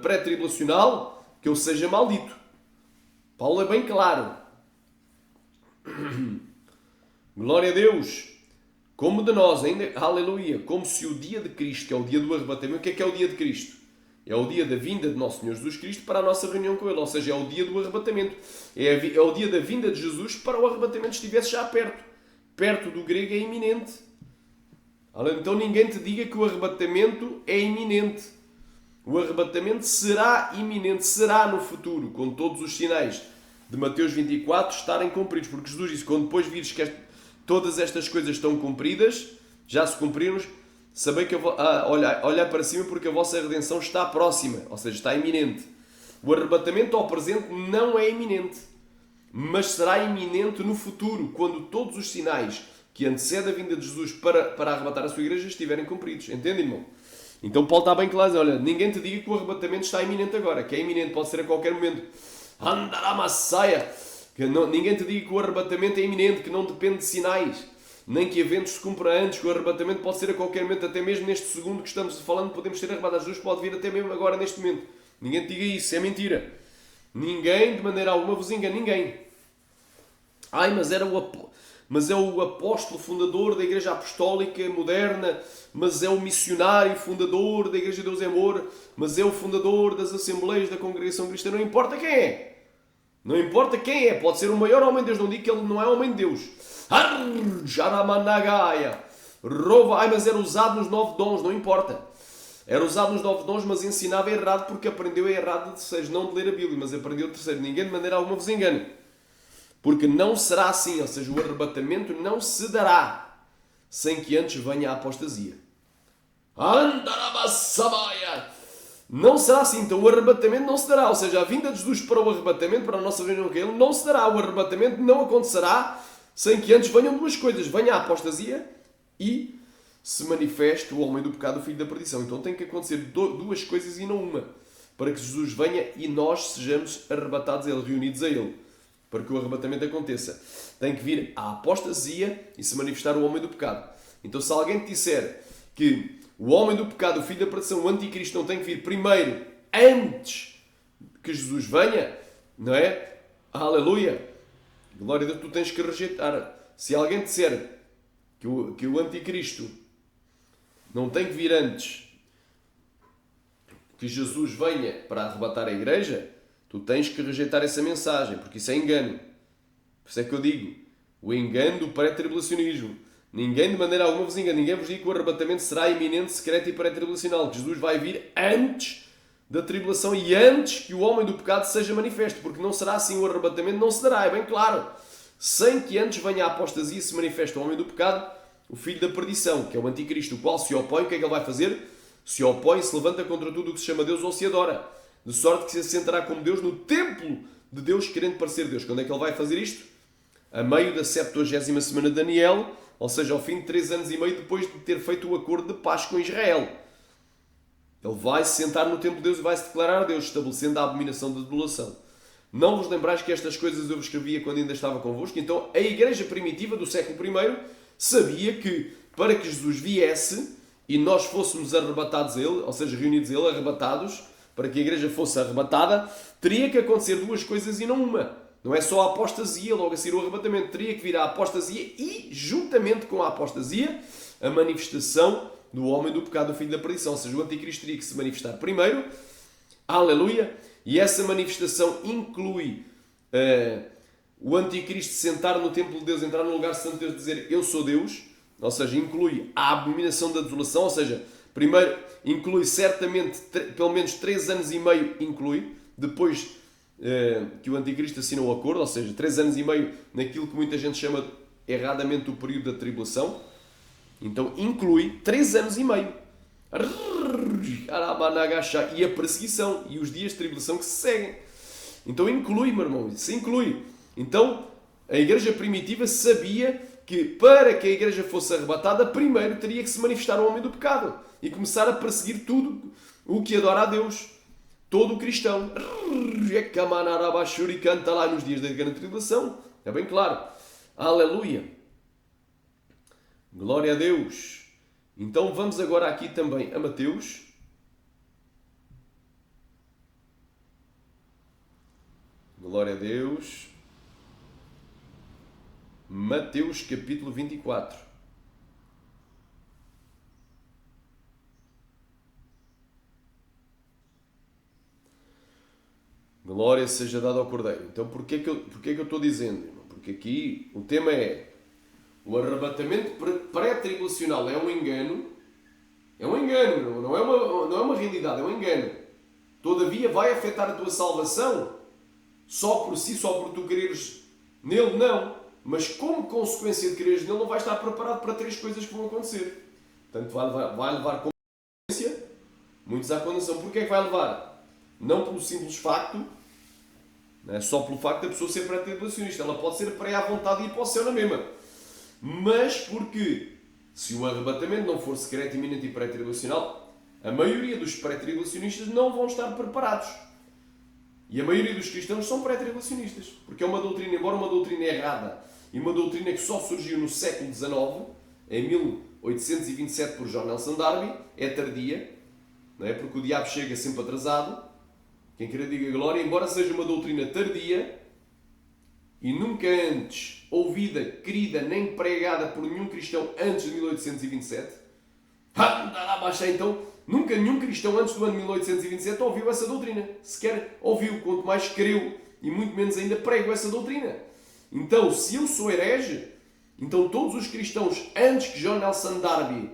pré-tribulacional, que eu seja maldito. Paulo é bem claro. Glória a Deus. Como de nós, ainda, aleluia, como se o dia de Cristo, que é o dia do arrebatamento, o que é o dia de Cristo? É o dia da vinda de nosso Senhor Jesus Cristo para a nossa reunião com Ele, ou seja, é o dia do arrebatamento. É o dia da vinda de Jesus para o arrebatamento estivesse já perto. Perto do grego é iminente. Então ninguém te diga que o arrebatamento é iminente. O arrebatamento será iminente, será no futuro, com todos os sinais de Mateus 24 estarem cumpridos. Porque Jesus disse, quando depois vires que todas estas coisas estão cumpridas, já se cumpriram, sabei que olhar para cima porque a vossa redenção está próxima, ou seja, está iminente. O arrebatamento ao presente não é iminente, mas será iminente no futuro, quando todos os sinais que antecedem a vinda de Jesus para arrebatar a sua igreja estiverem cumpridos. Entende, irmão? Então Paulo está bem claro, olha, ninguém te diga que o arrebatamento está iminente agora, que é iminente, pode ser a qualquer momento. Andaramasaia! Ninguém te diga que o arrebatamento é iminente, que não depende de sinais, nem que eventos se cumpram antes, que o arrebatamento pode ser a qualquer momento, até mesmo neste segundo que estamos falando, podemos ser arrebatados. Jesus pode vir até mesmo agora, neste momento. Ninguém te diga isso, é mentira. Ninguém, de maneira alguma, vos engana, ninguém. Mas é o apóstolo fundador da Igreja Apostólica Moderna, mas é o missionário fundador da Igreja de Deus é Amor, mas é o fundador das Assembleias da Congregação Cristã. Não importa quem é. Não importa quem é. Pode ser o maior homem de Deus. Não digo que ele não é homem de Deus. Mas era usado nos 9 dons. Não importa. Era usado nos 9 dons, mas ensinava errado porque aprendeu errado de terceiros. Não de ler a Bíblia, mas aprendeu de terceiro. Ninguém de maneira alguma vos engane. Porque não será assim. Ou seja, o arrebatamento não se dará sem que antes venha a apostasia. Não será assim. Então o arrebatamento não se dará. Ou seja, a vinda de Jesus para o arrebatamento, para a nossa reunião com Ele, não se dará. O arrebatamento não acontecerá sem que antes venham duas coisas. Venha a apostasia e se manifeste o homem do pecado, o filho da perdição. Então tem que acontecer duas coisas e não uma. Para que Jesus venha e nós sejamos arrebatados a Ele, reunidos a Ele. Para que o arrebatamento aconteça. Tem que vir a apostasia e se manifestar o homem do pecado. Então se alguém te disser que o homem do pecado, o filho da perdição, o anticristo, não tem que vir primeiro, antes que Jesus venha, não é? Aleluia! Glória a Deus, tu tens que rejeitar. Se alguém te disser que o anticristo não tem que vir antes que Jesus venha para arrebatar a igreja, tu tens que rejeitar essa mensagem, porque isso é engano. Por isso é que eu digo, o engano do pré-tribulacionismo. Ninguém de maneira alguma vos engana. Ninguém vos diga que o arrebatamento será iminente, secreto e pré-tribulacional. Que Jesus vai vir antes da tribulação e antes que o homem do pecado seja manifesto, porque não será assim o arrebatamento, não se dará, é bem claro, sem que antes venha a apostasia e se manifeste o homem do pecado, o filho da perdição, que é o anticristo, o qual se opõe. O que é que ele vai fazer? Se opõe, se levanta contra tudo o que se chama Deus ou se adora, de sorte que se assentará como Deus no templo de Deus, querendo parecer Deus. Quando é que ele vai fazer isto? A meio da 70ª semana de Daniel, ou seja, ao fim de 3 anos e meio depois de ter feito o acordo de paz com Israel. Ele vai se sentar no templo de Deus e vai se declarar a Deus, estabelecendo a abominação da desolação. Não vos lembrais que estas coisas eu vos escrevia quando ainda estava convosco? Então a igreja primitiva do século I sabia que para que Jesus viesse e nós fôssemos arrebatados a ele, ou seja, reunidos a ele, arrebatados, para que a igreja fosse arrebatada, teria que acontecer duas coisas e não uma. Não é só a apostasia, logo a seguir o arrebatamento. Teria que vir a apostasia e, juntamente com a apostasia, a manifestação do homem do pecado, do filho da perdição. Ou seja, o anticristo teria que se manifestar primeiro. Aleluia! E essa manifestação inclui o anticristo sentar no templo de Deus, entrar no lugar santo de Deus e dizer eu sou Deus. Ou seja, inclui a abominação da desolação. Ou seja, primeiro inclui certamente, pelo menos 3 anos e meio inclui. Depois que o anticristo assinou o acordo, ou seja, 3 anos e meio naquilo que muita gente chama erradamente o período da tribulação. Então inclui 3 anos e meio. E a perseguição e os dias de tribulação que se seguem. Então inclui, meu irmão, isso inclui. Então a igreja primitiva sabia que para que a igreja fosse arrebatada, primeiro teria que se manifestar o homem do pecado e começar a perseguir tudo o que adora a Deus. Todo o cristão. Canta lá nos dias da grande tribulação. É bem claro. Aleluia. Glória a Deus. Então vamos agora aqui também a Mateus. Glória a Deus. Mateus capítulo 24. Glória seja dada ao Cordeiro. Então porquê que eu estou dizendo, irmão? Porque aqui o tema é o arrebatamento pré-tribulacional é um engano. É um engano, não é uma realidade, é um engano. Todavia vai afetar a tua salvação só por si, só por tu quereres nele, não. Mas como consequência de quereres nele, não vais estar preparado para 3 coisas que vão acontecer. Portanto, vai levar como consequência muitos à condenação. Porquê é que vai levar? Não pelo simples facto, não é só pelo facto da pessoa ser pré-tribulacionista. Ela pode ser pré à vontade e ir para o céu na mesma. Mas porque, se o arrebatamento não for secreto, iminente e pré-tribulacional, a maioria dos pré-tribulacionistas não vão estar preparados. E a maioria dos cristãos são pré-tribulacionistas. Porque é uma doutrina, embora uma doutrina errada, e uma doutrina que só surgiu no século XIX, em 1827 por John Nelson Darby, é tardia, não é? Porque o diabo chega sempre atrasado. Quem queira diga glória, embora seja uma doutrina tardia e nunca antes ouvida, querida, nem pregada por nenhum cristão antes de 1827. Então, nunca nenhum cristão antes do ano 1827 ouviu essa doutrina. Sequer ouviu, quanto mais creu e muito menos ainda prego essa doutrina. Então, se eu sou herege, então todos os cristãos antes que John Nelson Darby,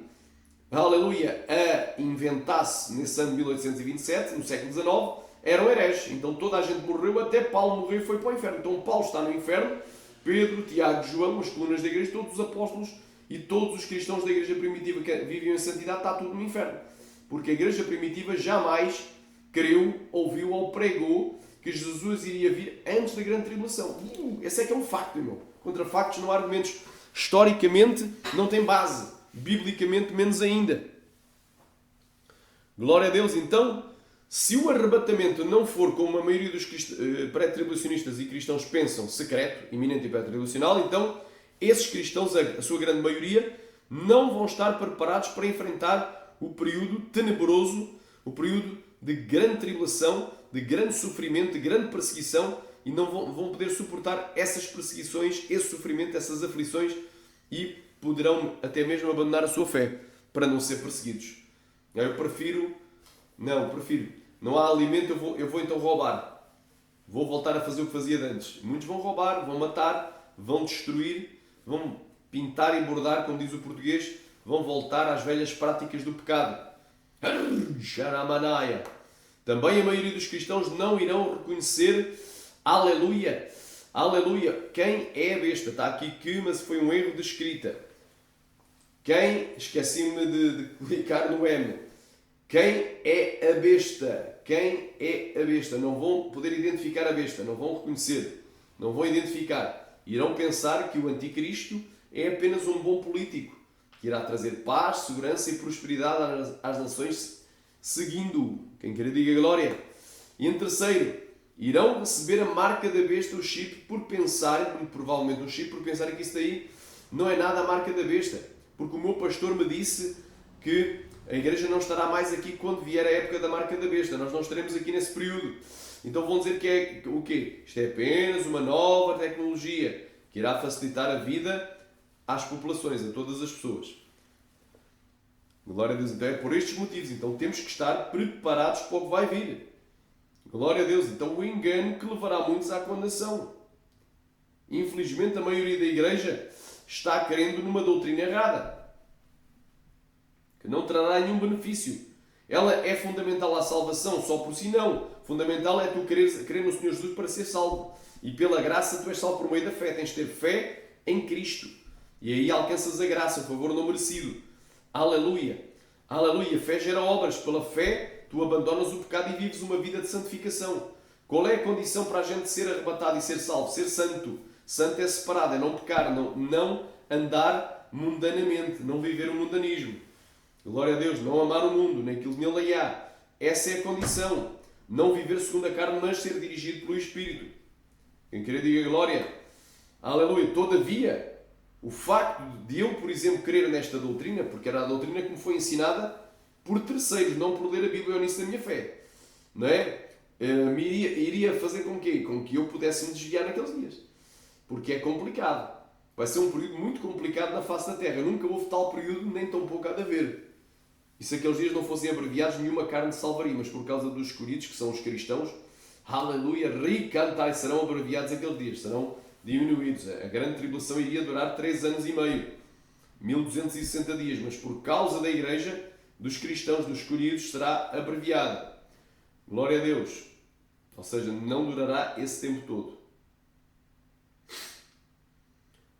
aleluia, a inventasse nesse ano de 1827, no século XIX, eram hereges. Então toda a gente morreu, até Paulo morreu e foi para o inferno. Então Paulo está no inferno, Pedro, Tiago, João, as colunas da igreja, todos os apóstolos e todos os cristãos da igreja primitiva que viviam em santidade, está tudo no inferno. Porque a igreja primitiva jamais creu, ouviu ou pregou que Jesus iria vir antes da grande tribulação. Esse é que é um facto, irmão. Contra factos não há argumentos. Historicamente não tem base. Biblicamente menos ainda. Glória a Deus. Então, se o arrebatamento não for como a maioria dos pré-tribulacionistas e cristãos pensam, secreto, iminente e pré-tribulacional, então esses cristãos, a sua grande maioria, não vão estar preparados para enfrentar o período tenebroso, o período de grande tribulação, de grande sofrimento, de grande perseguição, e não vão poder suportar essas perseguições, esse sofrimento, essas aflições, e poderão até mesmo abandonar a sua fé para não ser perseguidos. Eu prefiro. Não há alimento, eu vou então roubar. Vou voltar a fazer o que fazia de antes. Muitos vão roubar, vão matar, vão destruir, vão pintar e bordar, como diz o português, vão voltar às velhas práticas do pecado. Xaramanaya. Também a maioria dos cristãos não irão reconhecer, aleluia, aleluia, quem é a besta. Está aqui que, mas foi um erro de escrita. Quem, esqueci-me de clicar no M. Quem é a besta? Quem é a besta? Não vão poder identificar a besta, não vão reconhecer, não vão identificar. Irão pensar que o anticristo é apenas um bom político, que irá trazer paz, segurança e prosperidade às nações, seguindo-o. Quem quer diga glória. E em terceiro, irão receber a marca da besta, o chip, por pensarem, provavelmente um chip, por pensarem que isso daí não é nada a marca da besta. Porque o meu pastor me disse que a igreja não estará mais aqui quando vier a época da marca da besta. Nós não estaremos aqui nesse período. Então vão dizer que é o quê? Isto é apenas uma nova tecnologia que irá facilitar a vida às populações, a todas as pessoas. Glória a Deus. Então é por estes motivos. Então temos que estar preparados para o que vai vir. Glória a Deus. Então o engano que levará muitos à condenação. Infelizmente a maioria da igreja está crendo numa doutrina errada, que não trará nenhum benefício. Ela é fundamental à salvação, só por si não. Fundamental é tu crer no Senhor Jesus para ser salvo. E pela graça tu és salvo por meio da fé. Tens de ter fé em Cristo. E aí alcanças a graça, o favor não merecido. Aleluia. Aleluia. Fé gera obras. Pela fé tu abandonas o pecado e vives uma vida de santificação. Qual é a condição para a gente ser arrebatado e ser salvo? Ser santo. Santo é separado, é não pecar, não andar mundanamente, não viver o mundanismo. Glória a Deus, não amar o mundo, nem aquilo que nele há. Essa é a condição. Não viver segundo a carne, mas ser dirigido pelo Espírito. Quem querer diga glória. Aleluia. Todavia, o facto de eu, por exemplo, crer nesta doutrina, porque era a doutrina que me foi ensinada por terceiros, não por ler a Bíblia, é o início da minha fé. Não é? Iria fazer com quê? Com que eu pudesse me desviar naqueles dias. Porque é complicado. Vai ser um período muito complicado na face da Terra. Nunca houve tal período, nem tão pouco há de haver. E se aqueles dias não fossem abreviados, nenhuma carne salvaria. Mas por causa dos escolhidos, que são os cristãos, aleluia, ricantai, serão abreviados aqueles dias, serão diminuídos. A grande tribulação iria durar 3 anos e meio, 1260 dias. Mas por causa da igreja, dos cristãos, dos escolhidos, será abreviada. Glória a Deus. Ou seja, não durará esse tempo todo.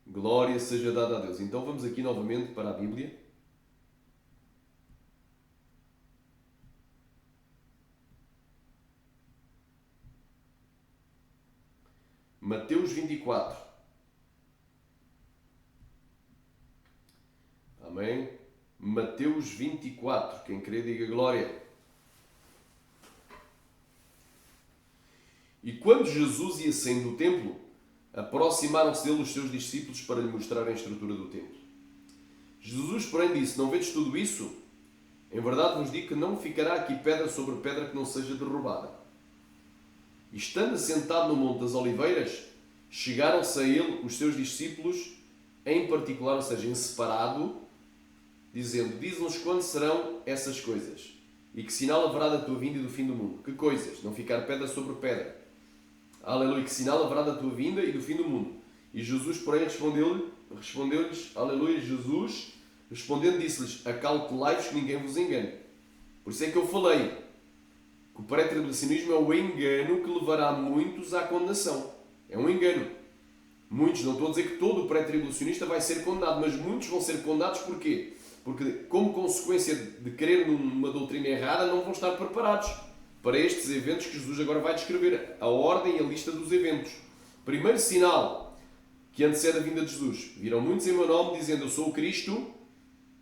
Glória seja dada a Deus. Então vamos aqui novamente para a Bíblia. Mateus 24. Amém? Mateus 24. Quem crer diga glória. E quando Jesus ia saindo do templo, aproximaram-se dele os seus discípulos para lhe mostrar a estrutura do templo. Jesus, porém, disse: não vedes tudo isso? Em verdade vos digo que não ficará aqui pedra sobre pedra que não seja derrubada. E estando assentado no Monte das Oliveiras, chegaram-se a ele os seus discípulos, em particular, ou seja, em separado, dizendo: diz-nos quando serão essas coisas, e que sinal haverá da tua vinda e do fim do mundo. Que coisas? Não ficar pedra sobre pedra. Aleluia, que sinal haverá da tua vinda e do fim do mundo. E Jesus, porém, respondeu-lhes, aleluia, Jesus, respondendo, disse-lhes: acautelai-vos que ninguém vos engane. Por isso é que eu falei que o pré-tribulacionismo é o engano que levará muitos à condenação. É um engano. Muitos, não estou a dizer que todo o pré-tribulacionista vai ser condenado, mas muitos vão ser condenados porquê? Porque, como consequência de crer numa doutrina errada, não vão estar preparados para estes eventos que Jesus agora vai descrever. A ordem e a lista dos eventos. Primeiro sinal que antecede a vinda de Jesus. Virão muitos em meu nome dizendo: eu sou o Cristo,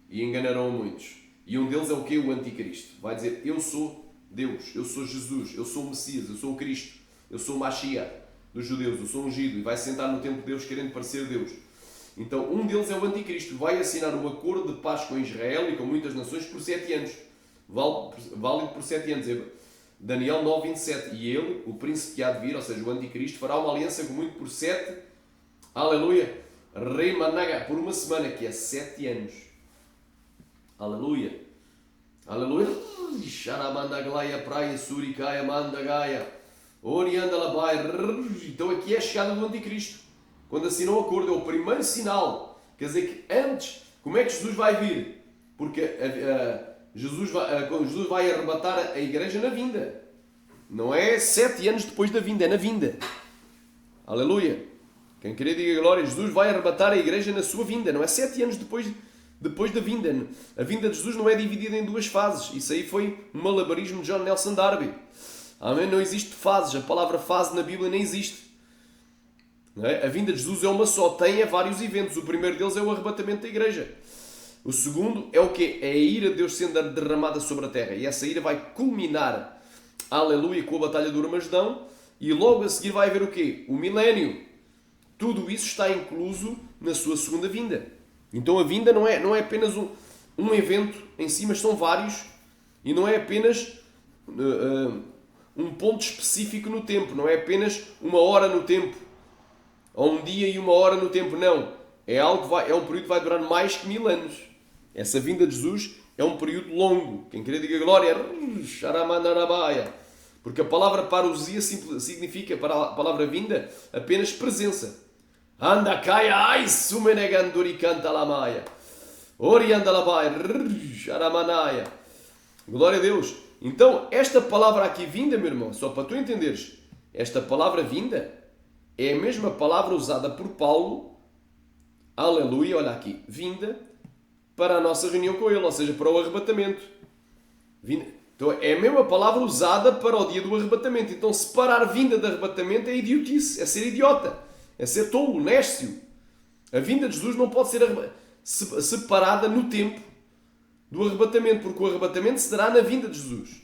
e enganarão muitos. E um deles é o quê? O anticristo. Vai dizer: eu sou Deus, eu sou Jesus, eu sou o Messias, eu sou o Cristo, eu sou o Mashiach dos judeus, eu sou ungido. E vai sentar no templo de Deus querendo parecer Deus. Então um deles é o anticristo. Vai assinar um acordo de paz com Israel e com muitas nações por 7 anos. Válido por 7 anos. Daniel 9, 27. E ele, o príncipe que há de vir, ou seja, o anticristo, fará uma aliança com muito por 7, aleluia, remanaga, por uma semana, que é 7 anos. Aleluia. Aleluia. Xaramandaglaia, praia, suricaya, mandagaia, oriandalabai. Então aqui é a chegada do anticristo. Quando assinou o acordo, é o primeiro sinal. Quer dizer que antes, como é que Jesus vai vir? Porque Jesus vai arrebatar a igreja na vinda. Não é 7 anos depois da vinda, é na vinda. Aleluia. Quem querer diga glória, Jesus vai arrebatar a igreja na sua vinda. Não é 7 anos depois da vinda. A vinda de Jesus não é dividida em 2 fases. Isso aí foi um malabarismo de John Nelson Darby. Amém? Não existe fases. A palavra fase na Bíblia nem existe. Não é? A vinda de Jesus é uma só. Tem vários eventos. O primeiro deles é o arrebatamento da igreja. O segundo é o quê? É a ira de Deus sendo derramada sobre a terra. E essa ira vai culminar, aleluia, com a batalha do Armagedão. E logo a seguir vai haver o quê? O milénio. Tudo isso está incluso na sua segunda vinda. Então a vinda não é apenas um evento em si, mas são vários. E não é apenas um ponto específico no tempo. Não é apenas uma hora no tempo. Ou um dia e uma hora no tempo. Não. É um período que vai durar mais que 1000 anos. Essa vinda de Jesus é um período longo. Quem querer diga glória. Porque a palavra parousia significa, para a palavra vinda, apenas presença. Anda caia ai sumeneganduri canta lamaia. Orianda labai aramanaya. Glória a Deus. Então, esta palavra aqui vinda, meu irmão, só para tu entenderes, esta palavra vinda é a mesma palavra usada por Paulo, aleluia, olha aqui, vinda, para a nossa reunião com ele, ou seja, para o arrebatamento. Vinda. Então, é a mesma palavra usada para o dia do arrebatamento. Então, separar vinda de arrebatamento é idiotice, é ser idiota, é ser tolo, néscio. A vinda de Jesus não pode ser separada no tempo do arrebatamento, porque o arrebatamento se dará na vinda de Jesus.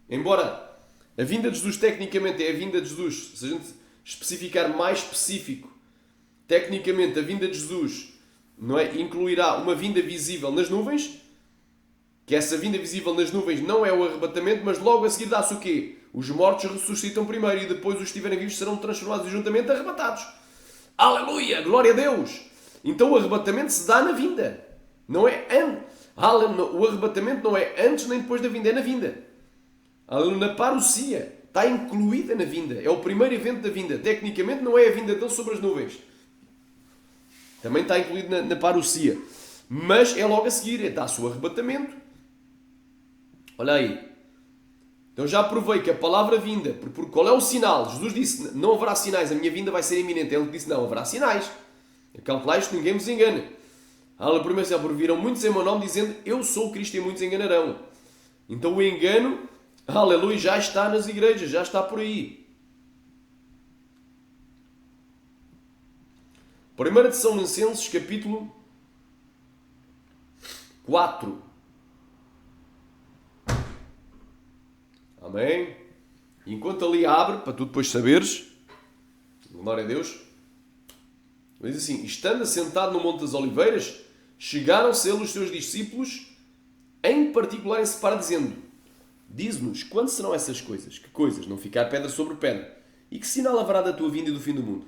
Embora a vinda de Jesus tecnicamente é a vinda de Jesus, se a gente especificar mais específico, tecnicamente a vinda de Jesus, não é, incluirá uma vinda visível nas nuvens, que essa vinda visível nas nuvens não é o arrebatamento, mas logo a seguir dá-se o quê? Os mortos ressuscitam primeiro e depois os que estiverem vivos serão transformados e juntamente arrebatados. Aleluia! Glória a Deus! Então o arrebatamento se dá na vinda. Não é o arrebatamento não é antes nem depois da vinda, é na vinda. Aleluia! Na parousia. Está incluída na vinda. É o primeiro evento da vinda. Tecnicamente não é a vinda dele sobre as nuvens. Também está incluído na parousia. Mas é logo a seguir. Dá-se o arrebatamento. Olha aí. Então já provei que a palavra vinda, porque qual é o sinal? Jesus disse, não haverá sinais, a minha vinda vai ser iminente. Ele disse, não, haverá sinais. Calculai isto, ninguém vos engane. Primeiro exemplo, viram muitos em meu nome dizendo, eu sou o Cristo e muitos enganarão. Então o engano, aleluia, já está nas igrejas, já está por aí. 1 de São Licenses, capítulo 4. Amém? Enquanto ali abre, para tu depois saberes, glória a Deus, diz assim, estando assentado no Monte das Oliveiras, chegaram-se ele os seus discípulos, em particular em separar, dizendo, diz-nos, quando serão essas coisas? Que coisas? Não ficar pedra sobre pedra. E que sinal haverá da tua vinda e do fim do mundo?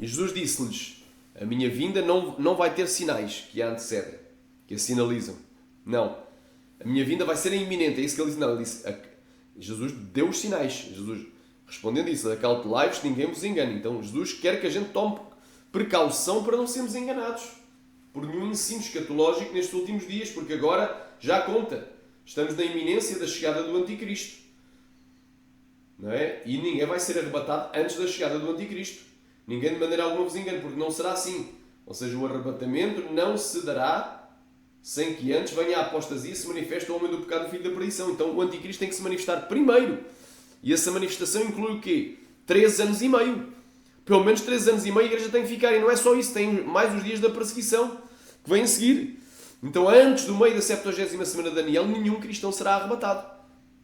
E Jesus disse-lhes, a minha vinda não vai ter sinais que a antecedem, que a sinalizam. Não. A minha vinda vai ser iminente. É isso que ele disse. Não, ele disse, Jesus deu os sinais. Jesus, respondendo isso, acautelai-vos, ninguém vos engane. Então Jesus quer que a gente tome precaução para não sermos enganados por nenhum ensino escatológico nestes últimos dias, porque agora já conta. Estamos na iminência da chegada do Anticristo. Não é? E ninguém vai ser arrebatado antes da chegada do Anticristo. Ninguém de maneira alguma vos engane, porque não será assim. Ou seja, o arrebatamento não se dará sem que antes venha a apostasia e se manifeste o homem do pecado e o filho da perdição. Então o Anticristo tem que se manifestar primeiro. E essa manifestação inclui o quê? 3 anos e meio. Pelo menos 3 anos e meio a igreja tem que ficar. E não é só isso, tem mais os dias da perseguição que vêm a seguir. Então antes do meio da 70ª semana de Daniel, nenhum cristão será arrebatado.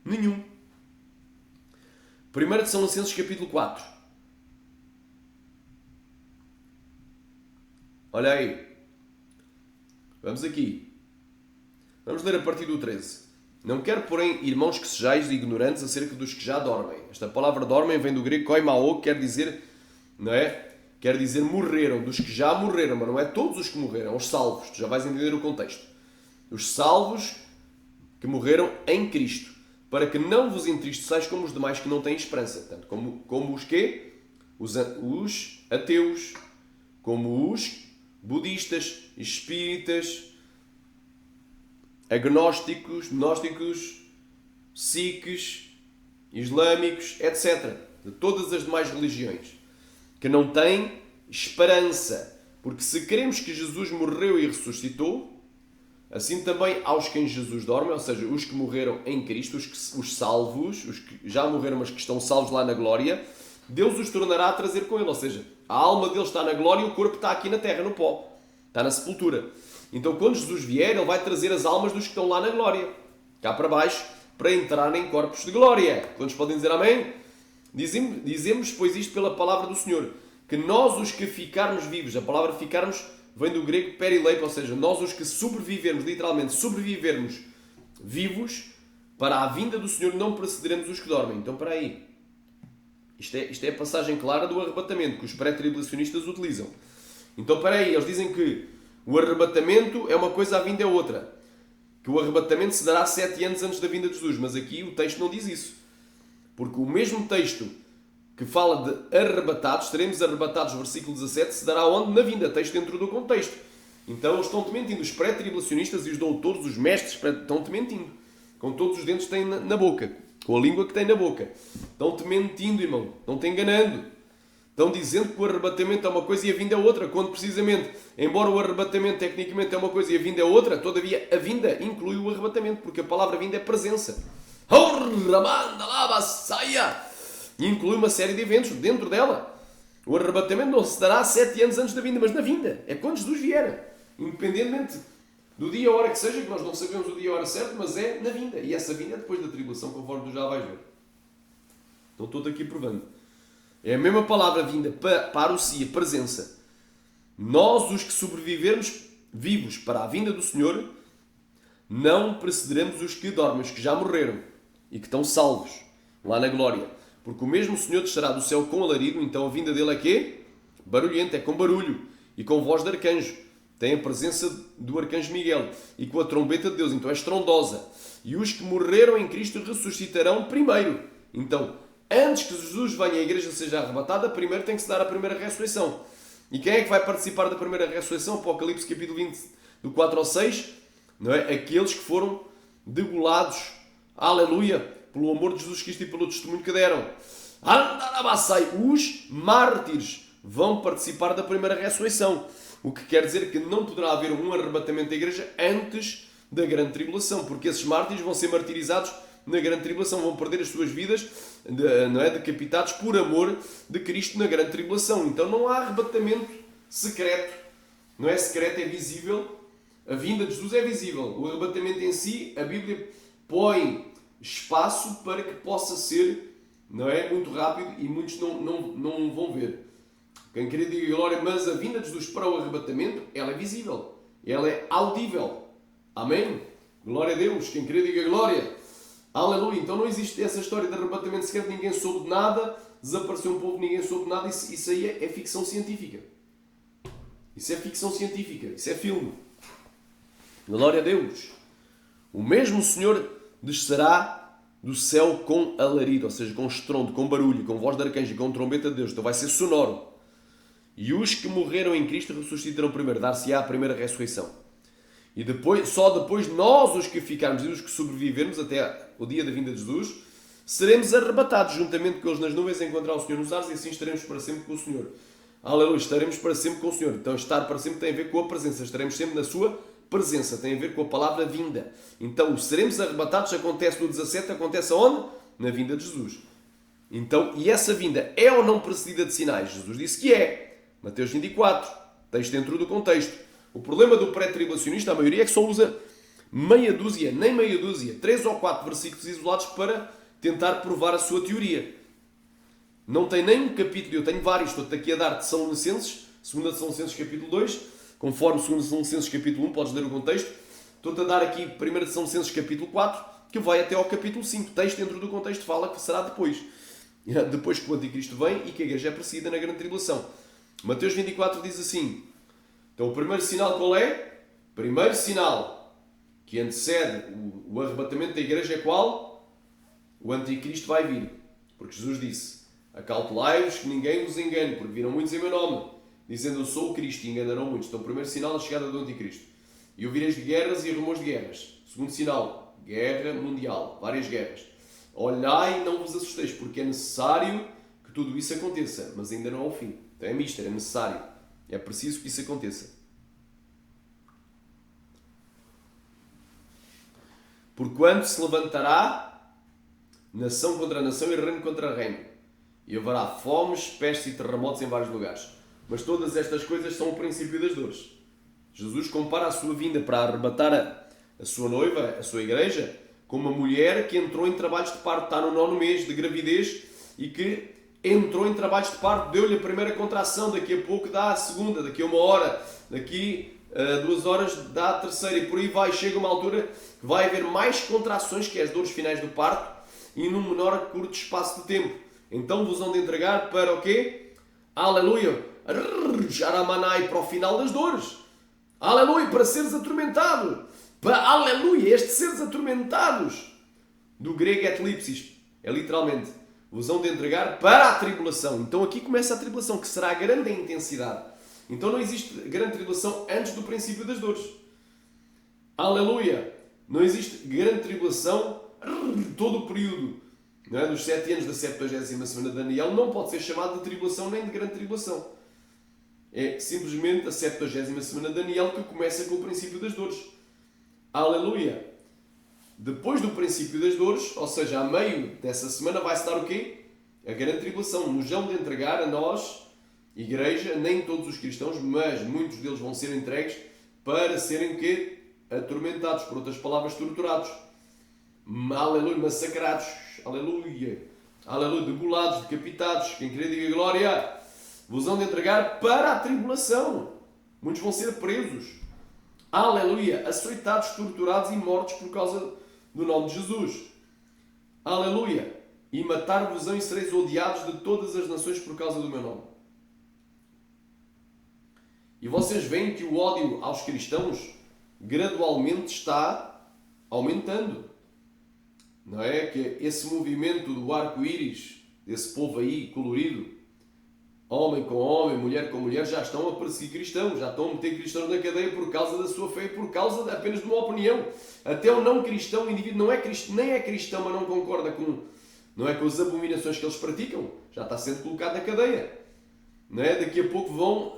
Nenhum. 1 de São Licenses, capítulo 4. Olha aí. Vamos aqui. Vamos ler a partir do 13. Não quero, porém, irmãos, que sejais ignorantes acerca dos que já dormem. Esta palavra dormem vem do grego koimao, que quer dizer, não é? Quer dizer morreram, dos que já morreram, mas não é todos os que morreram, os salvos. Tu já vais entender o contexto. Os salvos que morreram em Cristo, para que não vos entristeçais como os demais que não têm esperança. Tanto como os quê? Os ateus, como os budistas, espíritas, agnósticos, gnósticos, sikhs, islâmicos, etc. De todas as demais religiões. Que não têm esperança. Porque se queremos que Jesus morreu e ressuscitou, assim também aos quem Jesus dorme, ou seja, os que morreram em Cristo, os salvos, os que já morreram, mas que estão salvos lá na glória, Deus os tornará a trazer com Ele. Ou seja, a alma deles está na glória e o corpo está aqui na terra, no pó. Está na sepultura. Então, quando Jesus vier, Ele vai trazer as almas dos que estão lá na glória, cá para baixo, para entrarem em corpos de glória. Quantos podem dizer amém? Dizemos, pois, isto pela palavra do Senhor, que nós os que ficarmos vivos, a palavra ficarmos vem do grego perileipo, ou seja, nós os que sobrevivermos, literalmente sobrevivermos vivos, para a vinda do Senhor não precederemos os que dormem. Então, para aí. Isto é a passagem clara do arrebatamento, que os pré-tribulacionistas utilizam. Então, para aí, eles dizem que o arrebatamento é uma coisa, a vinda é outra. Que o arrebatamento se dará 7 anos antes da vinda de Jesus. Mas aqui o texto não diz isso. Porque o mesmo texto que fala de arrebatados, seremos arrebatados, versículo 17, se dará onde? Na vinda, texto dentro do contexto. Então eles estão-te mentindo, os pré-tribulacionistas e os doutores, os mestres, estão-te mentindo. Com todos os dentes que têm na boca, com a língua que têm na boca. Estão-te mentindo, irmão, estão-te enganando. Estão dizendo que o arrebatamento é uma coisa e a vinda é outra, quando precisamente, embora o arrebatamento tecnicamente é uma coisa e a vinda é outra, todavia a vinda inclui o arrebatamento, porque a palavra vinda é presença. E inclui uma série de eventos dentro dela. O arrebatamento não se dará 7 anos antes da vinda, mas na vinda. É quando Jesus vier. Independentemente do dia ou hora que seja, que nós não sabemos o dia ou hora certo, mas é na vinda. E essa vinda é depois da tribulação, conforme tu já vais ver. Então estou aqui provando. É a mesma palavra vinda, parousia, presença. Nós, os que sobrevivermos vivos para a vinda do Senhor, não precederemos os que dormem, os que já morreram e que estão salvos lá na glória. Porque o mesmo Senhor descerá do céu com alarido, então a vinda dele é quê? Barulhenta, é com barulho e com voz de arcanjo. Tem a presença do arcanjo Miguel e com a trombeta de Deus, então é estrondosa. E os que morreram em Cristo ressuscitarão primeiro. Então, antes que Jesus venha e a igreja seja arrebatada, primeiro tem que se dar a primeira ressurreição. E quem é que vai participar da primeira ressurreição? Apocalipse capítulo 20, do 4 ao 6, não é? Aqueles que foram degolados, aleluia, pelo amor de Jesus Cristo e pelo testemunho que deram. Os mártires vão participar da primeira ressurreição. O que quer dizer que não poderá haver um arrebatamento da igreja antes da grande tribulação, porque esses mártires vão ser martirizados na grande tribulação, vão perder as suas vidas, não é, decapitados por amor de Cristo na grande tribulação. Então não há arrebatamento secreto. Não é secreto, é visível. A vinda de Jesus é visível. O arrebatamento em si, a Bíblia põe espaço para que possa ser, não é, muito rápido e muitos não vão ver. Quem querer diga glória, mas a vinda de Jesus para o arrebatamento, ela é visível. Ela é audível. Amém? Glória a Deus. Quem querer diga glória. Aleluia. Então não existe essa história de arrebatamento secreto, ninguém soube de nada, desapareceu um povo, ninguém soube de nada. Isso aí é ficção científica. Isso é ficção científica. Isso é filme. Glória a Deus. O mesmo Senhor descerá do céu com alarido, ou seja, com estrondo, com barulho, com voz de arcanjo, com trombeta de Deus. Então vai ser sonoro. E os que morreram em Cristo ressuscitarão primeiro. Dar-se-á a primeira ressurreição. E depois, só depois nós, os que ficarmos e os que sobrevivermos até o dia da vinda de Jesus, seremos arrebatados juntamente com eles nas nuvens a encontrar o Senhor nos ares e assim estaremos para sempre com o Senhor. Aleluia, estaremos para sempre com o Senhor. Então estar para sempre tem a ver com a presença. Estaremos sempre na sua presença. Tem a ver com a palavra vinda. Então o seremos arrebatados acontece no 17, acontece aonde? Na vinda de Jesus. Então, e essa vinda é ou não precedida de sinais? Jesus disse que é. Mateus 24, texto dentro do contexto. O problema do pré-tribulacionista, a maioria, é que só usa meia dúzia, 3 ou 4 versículos isolados para tentar provar a sua teoria. Não tem nem um capítulo, eu tenho vários, estou-te aqui a dar de Tessalonicenses, 2 Tessalonicenses capítulo 2, conforme 2 Tessalonicenses capítulo 1, podes ler o contexto. Estou-te a dar aqui 1 Tessalonicenses capítulo 4, que vai até ao capítulo 5. Texto dentro do contexto fala que será depois. Depois que o anticristo vem e que a igreja é precedida na grande tribulação. Mateus 24 diz assim. Então o primeiro sinal qual é? Primeiro sinal que antecede o arrebatamento da igreja é qual? O anticristo vai vir. Porque Jesus disse, acautelai-vos que ninguém vos engane, porque virão muitos em meu nome, dizendo eu sou o Cristo, e enganarão muitos. Então o primeiro sinal é a chegada do anticristo. E ouvireis de guerras e rumores de guerras. Segundo sinal, guerra mundial, várias guerras. olhai e não vos assusteis, porque é necessário que tudo isso aconteça, mas ainda não é o fim. Então é misto, é necessário. É preciso que isso aconteça. Porquanto se levantará nação contra nação e reino contra reino. E haverá fomes, pestes e terremotos em vários lugares. Mas todas estas coisas são o princípio das dores. Jesus compara a sua vinda para arrebatar a sua noiva, a sua igreja, com uma mulher que entrou em trabalhos de parto, está no 9º mês de gravidez e que entrou em trabalhos de parto, deu-lhe a primeira contração, daqui a pouco dá a segunda, daqui a 1 hora, daqui a 2 horas dá a terceira e por aí vai. Chega uma altura que vai haver mais contrações, que é as dores finais do parto, e num menor curto espaço de tempo. Então vos hão de entregar para o quê? Aleluia! Jaramanai, para o final das dores. Aleluia! Para seres atormentado. Aleluia! Estes seres atormentados. Do grego etlipsis. É literalmente. Vos hão de entregar para a tribulação. Então aqui começa a tribulação, que será grande em intensidade. Então não existe grande tribulação antes do princípio das dores. Aleluia! Não existe grande tribulação todo o período, não é? Dos 7 anos da 70ª semana de Daniel não pode ser chamado de tribulação nem de grande tribulação. É simplesmente a 70ª semana de Daniel que começa com o princípio das dores. Aleluia! Depois do princípio das dores, ou seja, a meio dessa semana, vai-se dar o quê? A grande tribulação. Nos hão de entregar a nós, igreja, nem todos os cristãos, mas muitos deles vão ser entregues para serem o quê? Atormentados, por outras palavras, torturados. Aleluia, massacrados. Aleluia. Aleluia, degolados, decapitados. Quem querer diga glória. Vos hão de entregar para a tribulação. Muitos vão ser presos. Aleluia, açoitados, torturados e mortos por causa do nome de Jesus. Aleluia. E matar-vos-ão e sereis odiados de todas as nações por causa do meu nome. E vocês veem que o ódio aos cristãos gradualmente está aumentando. Não é? Que esse movimento do arco-íris, desse povo aí colorido, homem com homem, mulher com mulher, já estão a perseguir cristãos, já estão a meter cristãos na cadeia por causa da sua fé, por causa apenas de uma opinião. Até o não cristão, o indivíduo não é cristão, nem é cristão, mas não concorda com, não é, com as abominações que eles praticam, já está sendo colocado na cadeia. Não é? Daqui a pouco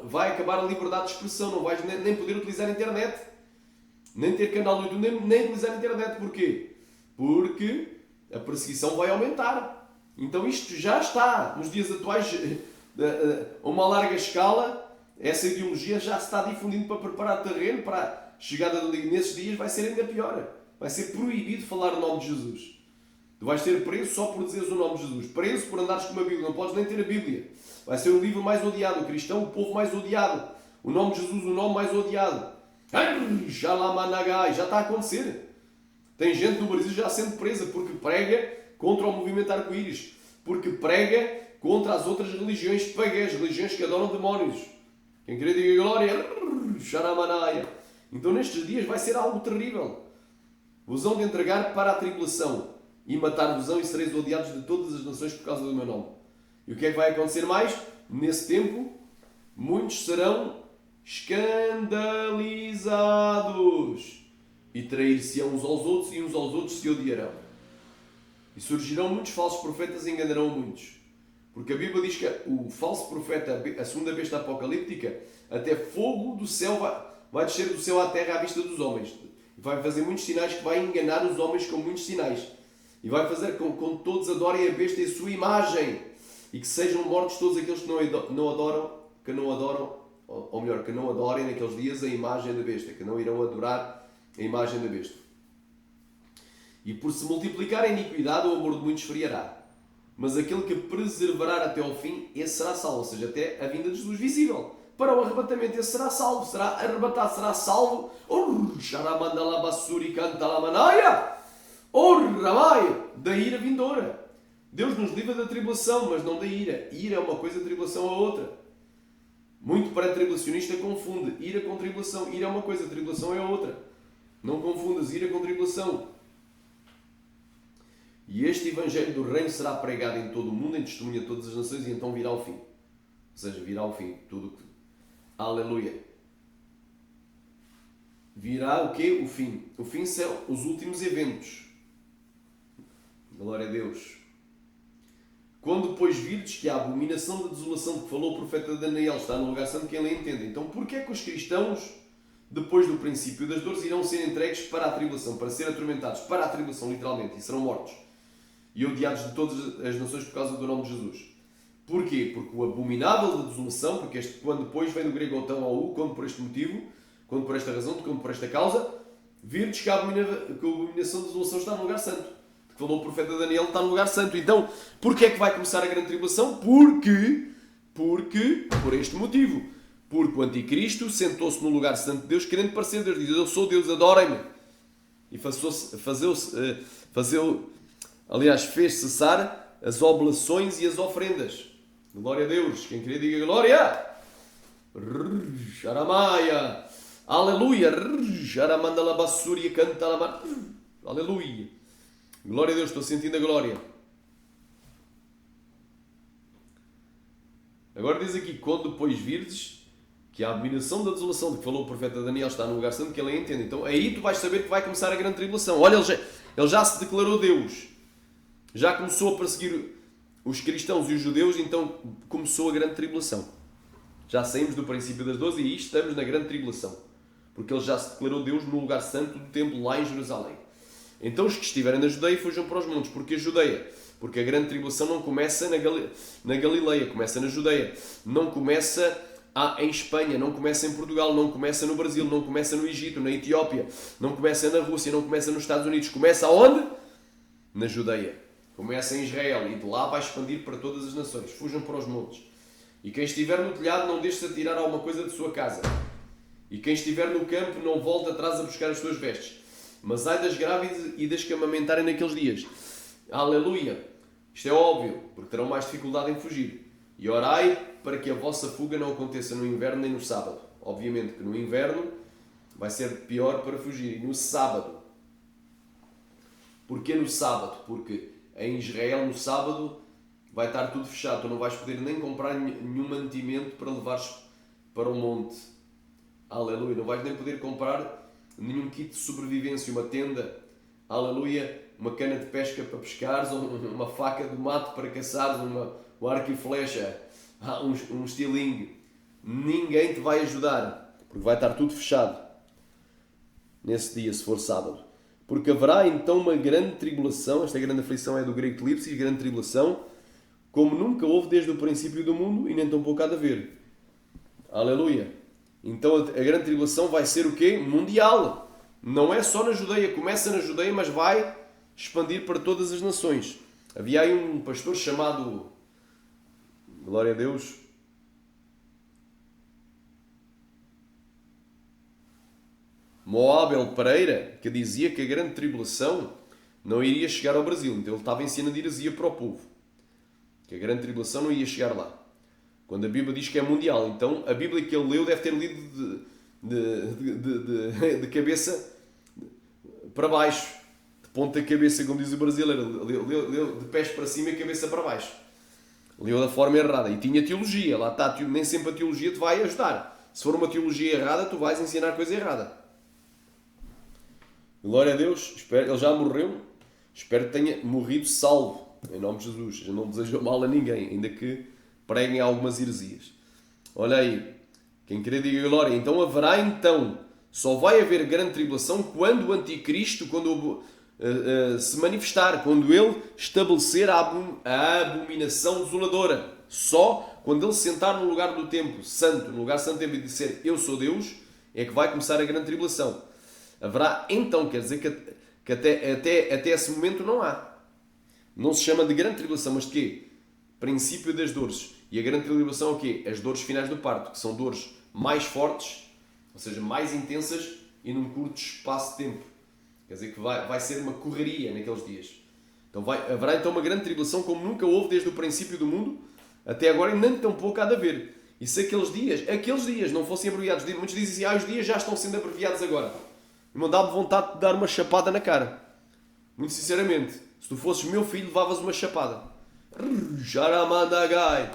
vai acabar a liberdade de expressão, não vais nem poder utilizar a internet, nem ter canal no YouTube, nem utilizar a internet. Porquê? Porque a perseguição vai aumentar. Então isto já está, nos dias atuais, a uma larga escala, essa ideologia já se está difundindo para preparar terreno para a chegada nesses dias. Vai ser ainda pior. Vai ser proibido falar o nome de Jesus. Tu vais ser preso só por dizeres o nome de Jesus. Preso por andares com uma Bíblia. Não podes nem ter a Bíblia. Vai ser o livro mais odiado. O cristão, o povo mais odiado. O nome de Jesus, o nome mais odiado. Já está a acontecer. Tem gente no Brasil já sendo presa porque prega contra o movimento arco-íris. Porque prega contra as outras religiões pagãs, religiões que adoram demónios. Quem querer diga glória. Então nestes dias vai ser algo terrível. Vos hão de entregar para a tribulação e matar-vos-ão e sereis odiados de todas as nações por causa do meu nome. E o que é que vai acontecer mais? Nesse tempo, muitos serão escandalizados e trair-se-ão uns aos outros e uns aos outros se odiarão. E surgirão muitos falsos profetas e enganarão muitos. Porque a Bíblia diz que o falso profeta, a segunda besta apocalíptica, até fogo do céu vai descer do céu à terra à vista dos homens. E vai fazer muitos sinais que vai enganar os homens com muitos sinais. E vai fazer com que todos adorem a besta e a sua imagem. E que sejam mortos todos aqueles que não adoram, ou melhor, que não adorem naqueles dias a imagem da besta, que não irão adorar a imagem da besta. E por se multiplicar a iniquidade, o amor de muitos esfriará. Mas aquele que perseverar até ao fim, esse será salvo. Ou seja, até a vinda de Jesus visível. Para o arrebatamento, esse será salvo. Será arrebatado, será salvo. Da ira vindoura. Deus nos livra da tribulação, mas não da ira. Ira é uma coisa, tribulação é outra. Muito pré-tribulacionista confunde ira com tribulação. Ira é uma coisa, tribulação é outra. Não confundas ira com tribulação. E este Evangelho do Reino será pregado em todo o mundo, em testemunha de todas as nações, e então virá o fim. Ou seja, virá o fim. Tudo que... Aleluia. Virá o quê? O fim. O fim são os últimos eventos. Glória a Deus. Quando depois virdes que a abominação da desolação que falou o profeta Daniel está no lugar santo, quem lhe entende. Então, porquê é que os cristãos, depois do princípio das dores, irão ser entregues para a tribulação, para ser atormentados, para a tribulação, literalmente, e serão mortos e odiados de todas as nações por causa do nome de Jesus? Porquê? Porque o abominável da desolação, porque este quando depois vem do grego otão ao u, quando por este motivo, quando por esta razão, quando por esta causa, virdes que a abominação da desolação está no lugar santo. Que falou o profeta Daniel, está no lugar santo. Então, porquê é que vai começar a grande tribulação? Porque, por este motivo. Porque o anticristo sentou-se no lugar santo de Deus, querendo parecer Deus. Diz, eu sou Deus, adorem-me. E fez cessar as oblações e as ofrendas. Glória a Deus. Quem queria diga glória. Sharamaya. Aleluia. Sharamandalabassúria canta la. Aleluia. Glória a Deus, estou sentindo a glória. Agora diz aqui, quando depois virdes que a abominação da desolação de que falou o profeta Daniel está no lugar santo, que ele entende. Então aí tu vais saber que vai começar a grande tribulação. Olha, ele já se declarou Deus. Já começou a perseguir os cristãos e os judeus, então começou a grande tribulação. Já saímos do princípio das 12 e estamos na grande tribulação. Porque ele já se declarou Deus no lugar santo do templo lá em Jerusalém. Então os que estiverem na Judeia fujam para os montes. Porque a Judeia? Porque a grande tribulação não começa na Galileia, começa na Judeia. Não começa em Espanha, não começa em Portugal, não começa no Brasil, não começa no Egito, na Etiópia, não começa na Rússia, não começa nos Estados Unidos. Começa aonde? Na Judeia. Começa em Israel e de lá vai expandir para todas as nações. Fujam para os montes. E quem estiver no telhado não deixe-se atirar alguma coisa de sua casa. E quem estiver no campo não volte atrás a buscar as suas vestes. Mas ai das grávidas e das que amamentarem naqueles dias. Aleluia! Isto é óbvio, porque terão mais dificuldade em fugir. E orai para que a vossa fuga não aconteça no inverno nem no sábado. Obviamente que no inverno vai ser pior para fugir. E no sábado. Porquê no sábado? Porque em Israel no sábado vai estar tudo fechado. Tu não vais poder nem comprar nenhum mantimento para levares para o monte. Aleluia! Não vais nem poder comprar nenhum kit de sobrevivência, uma tenda, aleluia, uma cana de pesca para pescares, uma faca de mato para caçares, um arco e flecha, um estilingue. Ninguém te vai ajudar, porque vai estar tudo fechado nesse dia, se for sábado. Porque haverá então uma grande tribulação, esta grande aflição é do grego tlipsis, grande tribulação, como nunca houve desde o princípio do mundo e nem tão pouco há de haver. Aleluia! Então a grande tribulação vai ser o quê? Mundial. Não é só na Judeia. Começa na Judeia, mas vai expandir para todas as nações. Havia aí um pastor chamado, glória a Deus, Moabel Pereira, que dizia que a grande tribulação não iria chegar ao Brasil. Então ele estava ensinando heresia para o povo. Que a grande tribulação não ia chegar lá. Quando a Bíblia diz que é mundial, então a Bíblia que ele leu deve ter lido de cabeça para baixo, de ponta cabeça, como diz o brasileiro, leu de pés para cima e cabeça para baixo. Leu da forma errada. E tinha teologia, lá está, nem sempre a teologia te vai ajudar. Se for uma teologia errada, tu vais ensinar coisa errada. Glória a Deus, ele já morreu, espero que tenha morrido salvo, em nome de Jesus. Eu não desejo mal a ninguém, ainda que preguem algumas heresias. Olha aí, quem querer diga glória. Então haverá só vai haver grande tribulação quando o anticristo, quando se manifestar, quando ele estabelecer a abominação desoladora. Só quando ele sentar no lugar do templo santo, no lugar santo e disser eu sou Deus, é que vai começar a grande tribulação. Haverá então, quer dizer que até esse momento não há. Não se chama de grande tribulação, mas de quê? Princípio das dores. E a grande tribulação é o quê? As dores finais do parto, que são dores mais fortes, ou seja, mais intensas e num curto espaço de tempo. Quer dizer que vai ser uma correria naqueles dias. Então haverá então uma grande tribulação como nunca houve desde o princípio do mundo até agora e nem tão pouco há de haver. E se aqueles dias não fossem abreviados, muitos dizem assim, os dias já estão sendo abreviados agora. E me dá-me vontade de dar uma chapada na cara. Muito sinceramente, se tu fosses meu filho, levavas uma chapada. Jaramandagai.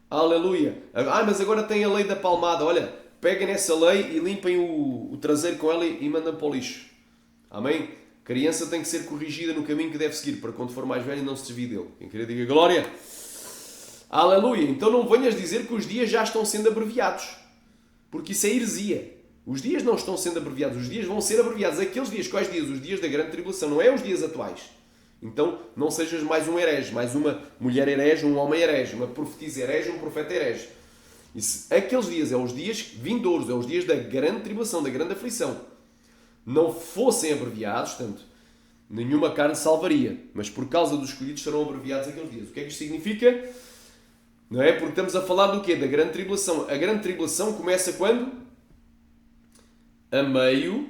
Aleluia. Mas agora tem a lei da palmada. Olha, peguem nessa lei e limpem o traseiro com ela e mandam para o lixo. Amém? Criança tem que ser corrigida no caminho que deve seguir, para quando for mais velho não se desvie dele. Quem queria diga glória. Aleluia. Então não venhas dizer que os dias já estão sendo abreviados, porque isso é heresia. Os dias não estão sendo abreviados, os dias vão ser abreviados. Aqueles dias, quais dias? Os dias da grande tribulação, não é os dias atuais. Então não sejas mais um herege, mais uma mulher herege, um homem herege, uma profetisa herege, um profeta herege. Aqueles dias, é os dias vindouros, é os dias da grande tribulação, da grande aflição. Não fossem abreviados, portanto, nenhuma carne salvaria, mas por causa dos escolhidos serão abreviados aqueles dias. O que é que isto significa? Não é? Porque estamos a falar do quê? Da grande tribulação. A grande tribulação começa quando? A meio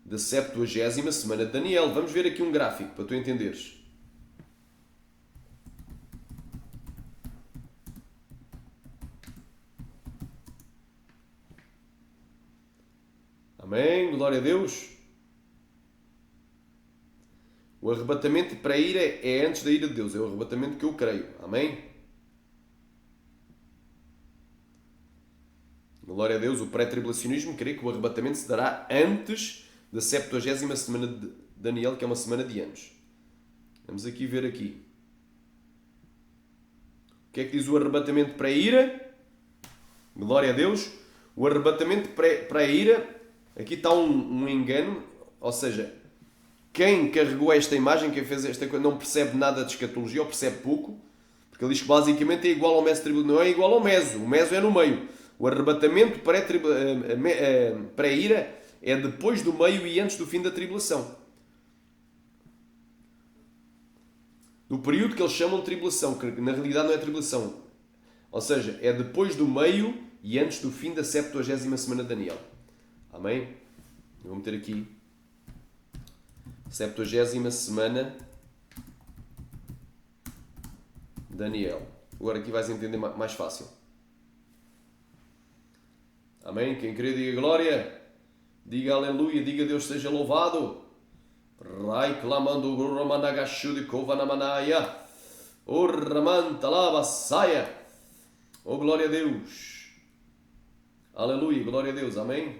da 70ª semana de Daniel. Vamos ver aqui um gráfico para tu entenderes. Amém? Glória a Deus. O arrebatamento para a ira é antes da ira de Deus. É o arrebatamento que eu creio. Amém? Glória a Deus. O pré-tribulacionismo crê que o arrebatamento se dará antes da 70ª semana de Daniel, que é uma semana de anos. Vamos aqui ver aqui. O que é que diz o arrebatamento para a ira? Glória a Deus. O arrebatamento para a ira, aqui está um engano, ou seja, quem carregou esta imagem, quem fez esta coisa, não percebe nada de escatologia ou percebe pouco, porque ele diz que basicamente é igual ao meso tribulação. Não é igual ao meso, o meso é no meio. O arrebatamento para a ira é depois do meio e antes do fim da tribulação. Do período que eles chamam de tribulação, que na realidade não é tribulação. Ou seja, é depois do meio e antes do fim da 70ª semana de Daniel. Amém? Eu vou meter aqui 70ª semana de Daniel. Agora aqui vais entender mais fácil. Amém? Quem crê diga glória. Diga aleluia. Diga Deus seja louvado. Rai clamando Ramanagashu de Kovanamanaya. O Ramantalabasaya. Oh, glória a Deus. Aleluia, glória a Deus. Amém?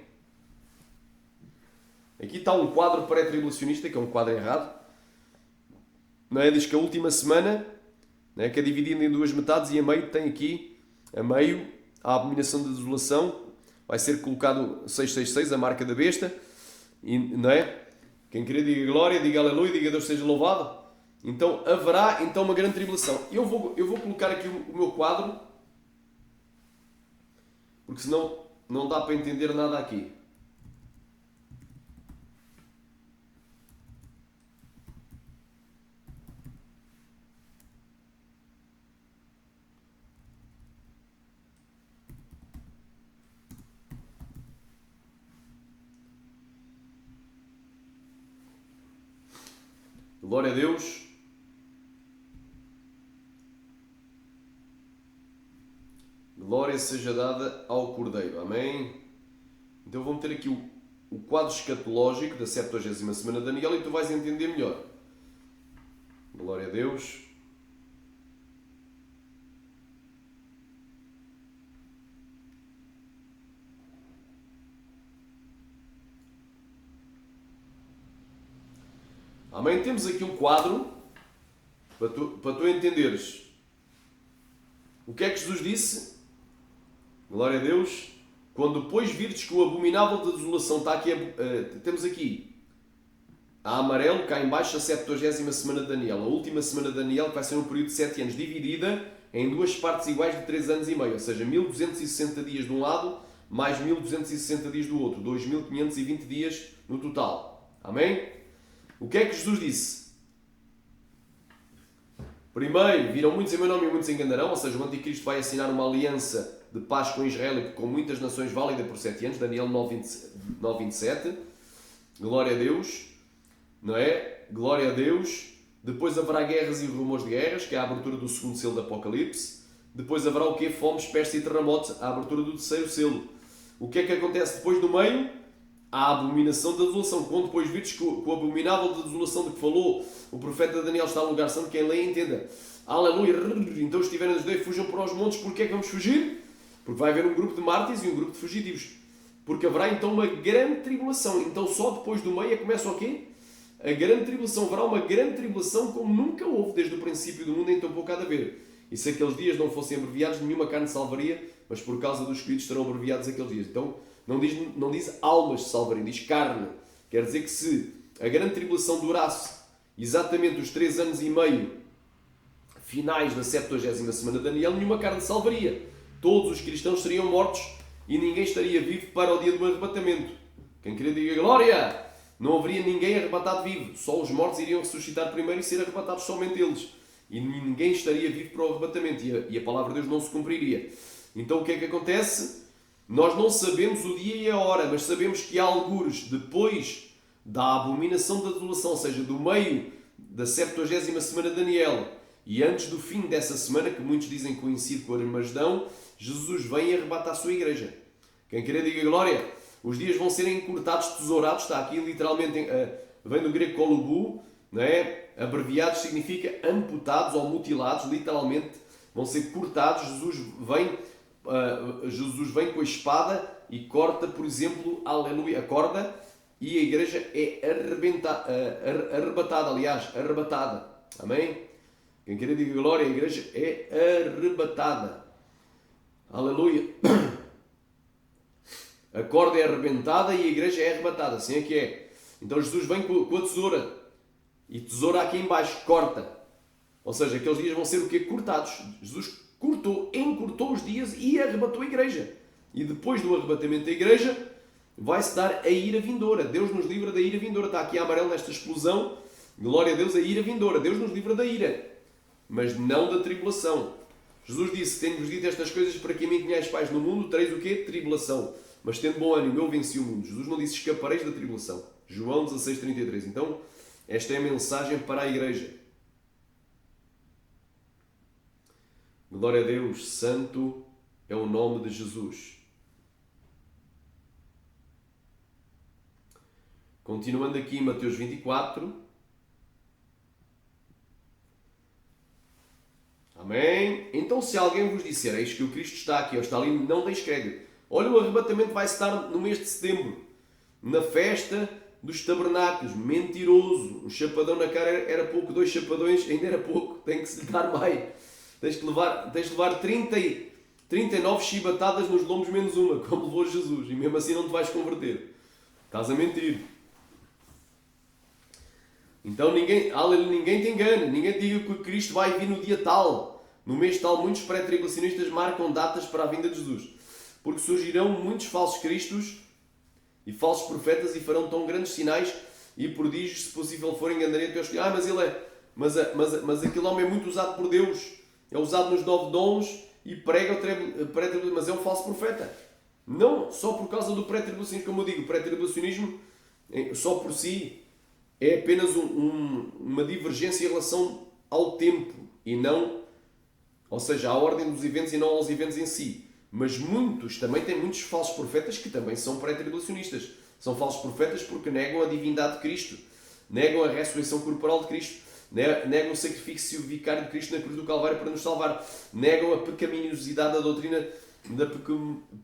Aqui está um quadro pré-tribulacionista, que é um quadro errado. Não é? Diz que a última semana, não é? Que é dividida em duas metades, e a meio tem aqui, a meio, a abominação da desolação. Vai ser colocado 666, a marca da besta. E, não é? Quem querer diga glória, diga aleluia, diga Deus seja louvado. Então haverá então uma grande tribulação. Eu vou colocar aqui o meu quadro, porque senão não dá para entender nada aqui. Glória a Deus. Glória seja dada ao Cordeiro. Amém? Então vou meter aqui o quadro escatológico da 70ª semana de Daniel e tu vais entender melhor. Glória a Deus. Amém? Temos aqui um quadro para tu entenderes o que é que Jesus disse. Glória a Deus. Quando depois virdes que o abominável da desolação está aqui, temos aqui a amarelo, cá em baixo, a 70ª semana de Daniel. A última semana de Daniel, que vai ser um período de 7 anos, dividida em duas partes iguais de 3 anos e meio. Ou seja, 1260 dias de um lado, mais 1260 dias do outro. 2520 dias no total. Amém? O que é que Jesus disse? Primeiro, virão muitos em meu nome e muitos enganarão, ou seja, o anticristo vai assinar uma aliança de paz com Israel e com muitas nações válida por 7 anos, Daniel 9:27. Glória a Deus, não é? Glória a Deus. Depois haverá guerras e rumores de guerras, que é a abertura do segundo selo do Apocalipse. Depois haverá o quê? Fomes, pestes e terremotos, a abertura do terceiro selo. O que é que acontece depois do meio? A abominação da desolação. Quando depois vires que o abominável da desolação de que falou o profeta Daniel está no lugar santo, quem lê entenda. Aleluia. Então os estiverem nos dois, fujam para os montes. Porquê é que vamos fugir? Porque vai haver um grupo de mártires e um grupo de fugitivos. Porque haverá então uma grande tribulação. Então só depois do meio começa o quê? a grande tribulação. Haverá uma grande tribulação como nunca houve desde o princípio do mundo, então pouco há de haver. E se aqueles dias não fossem abreviados, nenhuma carne salvaria, mas por causa dos escolhidos serão abreviados aqueles dias. Então não diz almas salvaria, diz carne. Quer dizer que se a grande tribulação durasse exatamente os 3 anos e meio finais da 70ª semana de Daniel, nenhuma carne salvaria. Todos os cristãos seriam mortos e ninguém estaria vivo para o dia do arrebatamento. Quem queria diga glória! Não haveria ninguém arrebatado vivo. Só os mortos iriam ressuscitar primeiro e ser arrebatados somente eles. E ninguém estaria vivo para o arrebatamento. E a palavra de Deus não se cumpriria. Então o que é que acontece? Nós não sabemos o dia e a hora, mas sabemos que há algures depois da abominação da desolação, ou seja, do meio da 70ª semana de Daniel, e antes do fim dessa semana, que muitos dizem que coincide com o Armagedão, Jesus vem e arrebata a sua igreja. Quem querer diga glória. Os dias vão ser encurtados, tesourados, está aqui literalmente, vem do grego kolubu, não é? Abreviados significa amputados ou mutilados, literalmente vão ser cortados. Jesus vem com a espada e corta, por exemplo, aleluia, a corda, e a igreja é arrebatada. Amém? Quem querer diga glória, a igreja é arrebatada. Aleluia. A corda é arrebentada e a igreja é arrebatada. Assim é que é. Então Jesus vem com a tesoura. E tesoura aqui em baixo, corta. Ou seja, aqueles dias vão ser o quê? Cortados. Jesus encurtou os dias e arrebatou a igreja. E depois do arrebatamento da igreja, vai-se dar a ira vindoura. Deus nos livra da ira vindoura. Está aqui a amarelo nesta explosão. Glória a Deus, a ira vindoura. Deus nos livra da ira. Mas não da tribulação. Jesus disse, tenho-vos dito estas coisas para que a mim tenhais paz no mundo, tereis o quê? Tribulação. Mas tendo bom ânimo, eu venci o mundo. Jesus não disse escapareis da tribulação. João 16:33. Então, esta é a mensagem para a igreja. Glória a Deus, santo é o nome de Jesus. Continuando aqui em Mateus 24. Amém? Então se alguém vos disser, eis que o Cristo está aqui ou está ali, não deis crédito. Olha, o arrebatamento vai-se dar no mês de setembro, na festa dos tabernáculos. Mentiroso. Um chapadão na cara era pouco, 2 chapadões ainda era pouco, tem que se lhe dar mais. Tens de levar 39 chibatadas nos lombos menos uma, como levou Jesus, e mesmo assim não te vais converter. Estás a mentir. Então ninguém te engana, ninguém te diga que Cristo vai vir no dia tal, no mês tal. Muitos pré-tribulacionistas marcam datas para a vinda de Jesus, porque surgirão muitos falsos cristos e falsos profetas e farão tão grandes sinais e prodígios, se possível for, enganarem até os que mas aquele homem é muito usado por Deus, é usado nos 9 dons e prega o pré-tribulacionismo, mas é um falso profeta. Não só por causa do pré-tribulacionismo, como eu digo, o pré-tribulacionismo só por si é apenas uma divergência em relação ao tempo e não, ou seja, à ordem dos eventos e não aos eventos em si. Mas também tem muitos falsos profetas que também são pré-tribulacionistas. São falsos profetas porque negam a divindade de Cristo, negam a ressurreição corporal de Cristo, negam o sacrifício vicário de Cristo na cruz do Calvário para nos salvar, negam a pecaminosidade da doutrina da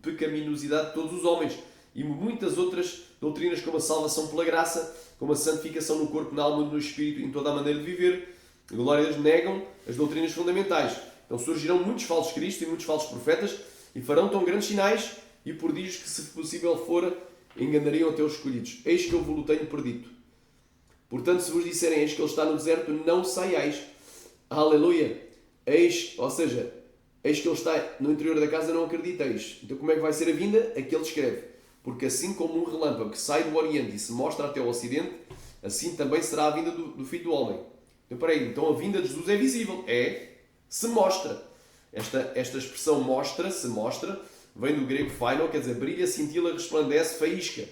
pecaminosidade de todos os homens e muitas outras doutrinas, como a salvação pela graça, como a santificação no corpo, na alma e no espírito, em toda a maneira de viver. Glória a Deus, negam as doutrinas fundamentais. Então surgirão muitos falsos cristos e muitos falsos profetas e farão tão grandes sinais e prodígios que, se possível for, enganariam até os escolhidos. Eis que eu vos tenho predito. Portanto, se vos disserem, eis que ele está no deserto, não saiais. Aleluia! Eis que ele está no interior da casa, não acrediteis. Então como é que vai ser a vinda? Aqui ele escreve. Porque assim como um relâmpago que sai do Oriente e se mostra até o Ocidente, assim também será a vinda do Filho do Homem. Então a vinda de Jesus é visível. Se mostra. Esta expressão se mostra, vem do grego phaino, quer dizer, brilha, cintila, resplandece, faísca.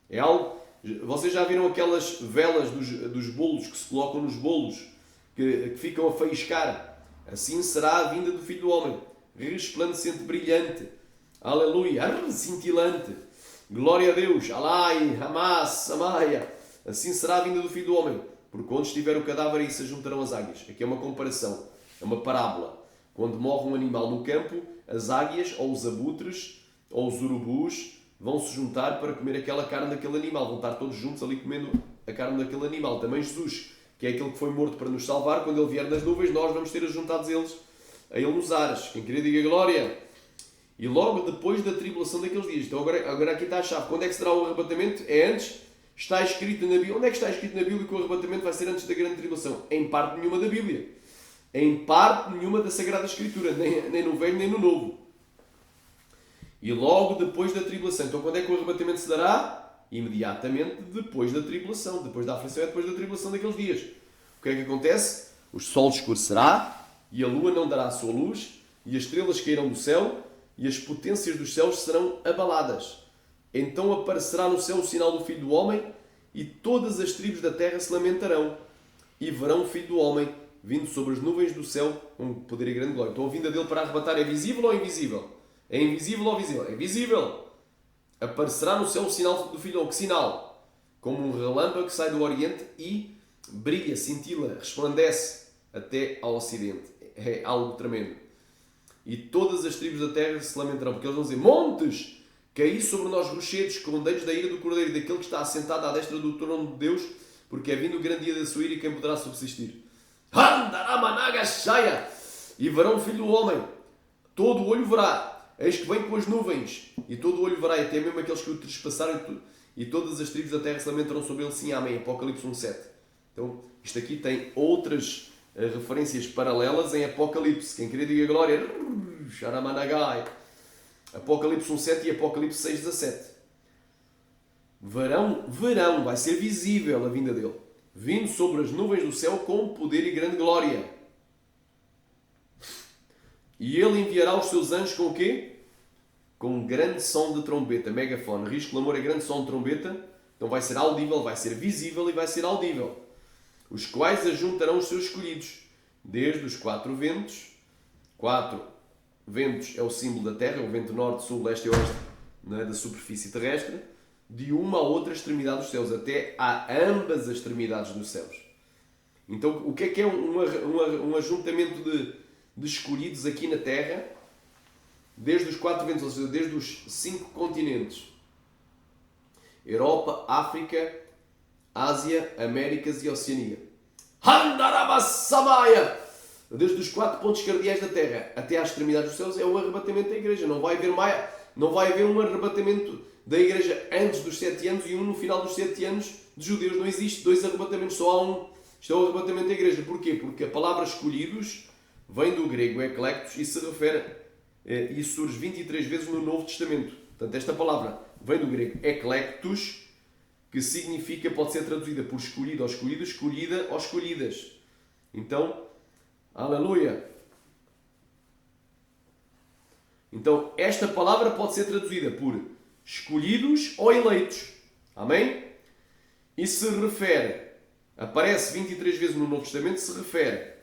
É algo... Vocês já viram aquelas velas dos bolos que se colocam nos bolos, que ficam a faiscar? Assim será a vinda do Filho do Homem. Resplandecente, brilhante. Aleluia. Cintilante. Glória a Deus. Alai, Hamas, Samaia. Assim será a vinda do Filho do Homem. Porque onde estiver o cadáver, aí se juntarão as águias. Aqui é uma comparação. É uma parábola. Quando morre um animal no campo, as águias, ou os abutres, ou os urubus, vão se juntar para comer aquela carne daquele animal. Vão estar todos juntos ali comendo a carne daquele animal. Também Jesus, que é aquele que foi morto para nos salvar, quando Ele vier das nuvens, nós vamos ter ajuntados a Ele nos ares. Quem queria diga glória. E logo depois da tribulação daqueles dias. Então agora aqui está a chave. Quando é que será o arrebatamento? É antes. Está escrito na Bíblia. Onde é que está escrito na Bíblia que o arrebatamento vai ser antes da grande tribulação? Em parte nenhuma da Bíblia. Em parte nenhuma da Sagrada Escritura. Nem no Velho, nem no Novo. E logo depois da tribulação. Então quando é que o arrebatamento se dará? Imediatamente depois da tribulação. Depois da aflição é depois da tribulação daqueles dias. O que é que acontece? O sol escurecerá e a lua não dará a sua luz e as estrelas cairão do céu e as potências dos céus serão abaladas. Então aparecerá no céu o sinal do Filho do Homem e todas as tribos da terra se lamentarão e verão o Filho do Homem vindo sobre as nuvens do céu com poder e grande glória. Então a vinda dele para arrebatar é visível ou invisível? É invisível ou visível? É visível. Aparecerá no céu o sinal do Filho do Homem. Que sinal? Como um relâmpago que sai do Oriente e brilha, cintila, resplandece até ao Ocidente. É algo tremendo. E todas as tribos da terra se lamentarão, porque eles vão dizer: montes, caí sobre nós rochedos, escondeiros da ira do Cordeiro e daquele que está assentado à destra do trono de Deus, porque é vindo o grande dia da sua ira e quem poderá subsistir. E verão o Filho do Homem, todo o olho verá, eis que vem com as nuvens, e todo o olho verá, e até mesmo aqueles que o trespassaram, e todas as tribos da terra se lamentarão sobre ele, sim, amém. Apocalipse 1:7. Então, isto aqui tem outras referências paralelas em Apocalipse. Quem queria diga glória. Sharamanagai. Apocalipse 1:7 e Apocalipse 6:17. Verão, vai ser visível a vinda dele. Vindo sobre as nuvens do céu com poder e grande glória. E ele enviará os seus anjos com o quê? Com um grande som de trombeta, megafone. Risco, clamor é grande som de trombeta. Então vai ser audível, vai ser visível e vai ser audível. Os quais ajuntarão os seus escolhidos, desde os 4 ventos. 4 ventos é o símbolo da Terra, o vento norte, sul, leste e oeste, não é? Da superfície terrestre, de uma a outra extremidade dos céus, até a ambas as extremidades dos céus. Então, o que é um ajuntamento de escolhidos aqui na Terra? Desde os 4 ventos, ou seja, desde os 5 continentes. Europa, África, Ásia, Américas e Oceania. Handarabassamaya! Desde os 4 pontos cardeais da Terra até às extremidades dos céus é o arrebatamento da Igreja. Não vai haver um arrebatamento da Igreja antes dos 7 anos e um no final dos 7 anos de judeus. Não existe 2 arrebatamentos, só há um. Isto é o arrebatamento da Igreja. Porquê? Porque a palavra escolhidos vem do grego eclectos e se refere e surge 23 vezes no Novo Testamento. Portanto, esta palavra vem do grego eclectos, que significa, pode ser traduzida por escolhido ou escolhido, escolhida ou escolhidas. Então, aleluia! Então, esta palavra pode ser traduzida por escolhidos ou eleitos. Amém? E se refere, aparece 23 vezes no Novo Testamento, se refere.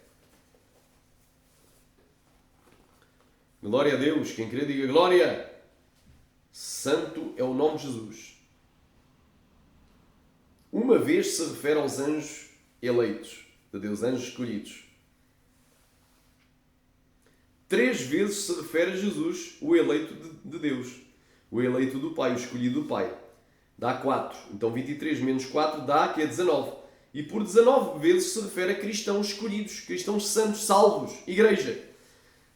Glória a Deus. Quem querer diga glória. Santo é o nome de Jesus. Uma vez se refere aos anjos eleitos de Deus, anjos escolhidos. 3 vezes se refere a Jesus, o eleito de Deus, o eleito do Pai, o escolhido do Pai. Dá 4. Então 23 menos 4 dá, que é 19. E por 19 vezes se refere a cristãos escolhidos, cristãos santos, salvos, igreja.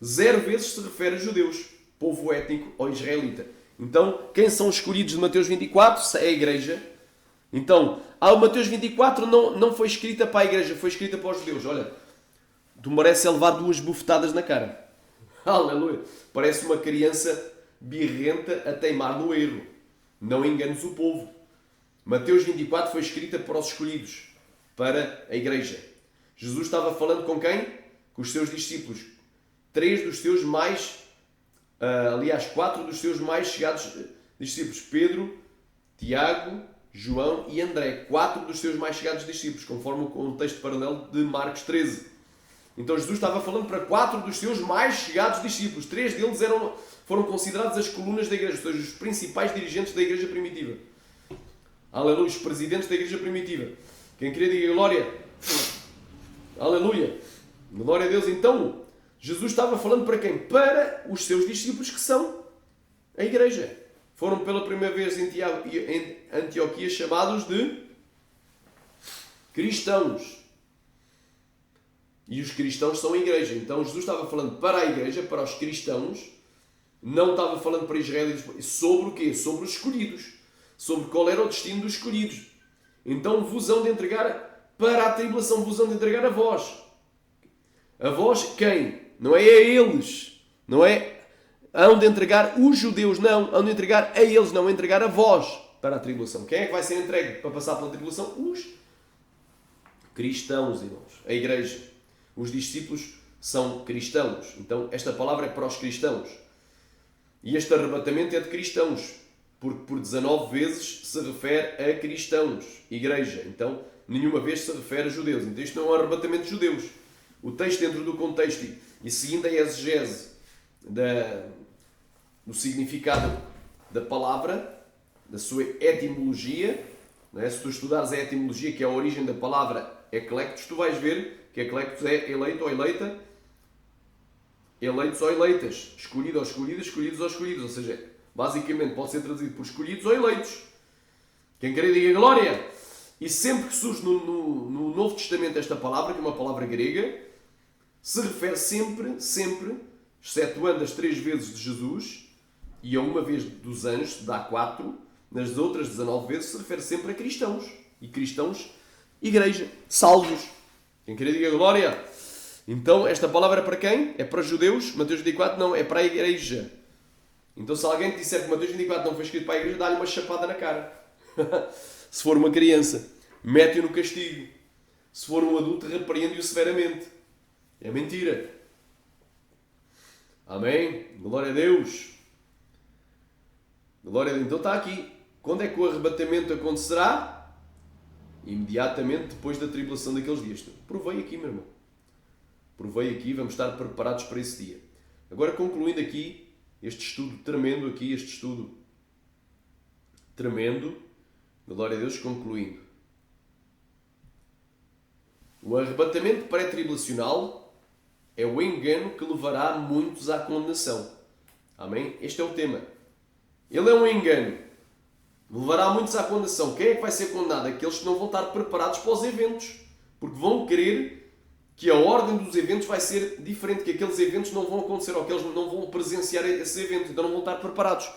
0 vezes se refere a judeus, povo étnico ou israelita. Então, quem são os escolhidos de Mateus 24? É a igreja. Então, o Mateus 24 não foi escrita para a igreja, foi escrita para os judeus. Olha, tu mereces levar 2 bufetadas na cara. Aleluia! Parece uma criança birrenta a teimar no erro. Não enganes o povo. Mateus 24 foi escrita para os escolhidos, para a igreja. Jesus estava falando com quem? Com os seus discípulos. 3 dos seus mais... aliás, 4 dos seus mais chegados discípulos. Pedro, Tiago, João e André. 4 dos seus mais chegados discípulos, conforme o contexto paralelo de Marcos 13. Então Jesus estava falando para 4 dos seus mais chegados discípulos. 3 deles foram considerados as colunas da igreja, ou seja, os principais dirigentes da igreja primitiva. Aleluia, os presidentes da igreja primitiva. Quem queria diga glória. Aleluia. Glória a Deus. Então, Jesus estava falando para quem? Para os seus discípulos, que são a igreja. Foram pela primeira vez em Antioquia chamados de cristãos. E os cristãos são a igreja. Então Jesus estava falando para a igreja, para os cristãos, não estava falando para Israel sobre o quê? Sobre os escolhidos. Sobre qual era o destino dos escolhidos. Então vos hão de entregar para a tribulação, vos hão de entregar a vós. A vós quem? Não é a eles. Não é hão de entregar os judeus, não. Hão de entregar a eles, não. Entregar a vós para a tribulação. Quem é que vai ser entregue para passar pela tribulação? Os cristãos, irmãos. A igreja. Os discípulos são cristãos. Então esta palavra é para os cristãos. E este arrebatamento é de cristãos. Porque por 19 vezes se refere a cristãos. Igreja. Então nenhuma vez se refere a judeus. Então isto não é um arrebatamento de judeus. O texto dentro do contexto e seguindo a exegese do significado da palavra, da sua etimologia, não é? Se tu estudares a etimologia, que é a origem da palavra eclectos, tu vais ver que eclectos é eleito ou eleita, eleitos ou eleitas, escolhido ou escolhidas, escolhidos ou escolhidos, ou seja, basicamente pode ser traduzido por escolhidos ou eleitos. Quem quer diga glória. E sempre que surge no Novo Testamento esta palavra, que é uma palavra grega, se refere sempre, excetuando as 3 vezes de Jesus e a uma vez dos anjos, dá 4, nas outras 19 vezes se refere sempre a cristãos. E cristãos, igreja, salvos. Quem quer diga glória. Então, esta palavra é para quem? É para os judeus? Mateus 24 não, é para a igreja. Então, se alguém te disser que Mateus 24 não foi escrito para a igreja, dá-lhe uma chapada na cara. Se for uma criança, mete-o no castigo. Se for um adulto, repreende-o severamente. É mentira. Amém? Glória a Deus. Glória a Deus. Então está aqui. Quando é que o arrebatamento acontecerá? Imediatamente depois da tribulação daqueles dias. Provei aqui, meu irmão. Provei aqui. Vamos estar preparados para esse dia. Agora, concluindo aqui este estudo tremendo aqui, este estudo tremendo. Glória a Deus, concluindo. O arrebatamento pré-tribulacional é o engano que levará muitos à condenação. Amém? Este é o tema. Ele é um engano. Levará muitos à condenação. Quem é que vai ser condenado? Aqueles que não vão estar preparados para os eventos. Porque vão querer que a ordem dos eventos vai ser diferente, que aqueles eventos não vão acontecer, ou que eles não vão presenciar esse evento, então não vão estar preparados.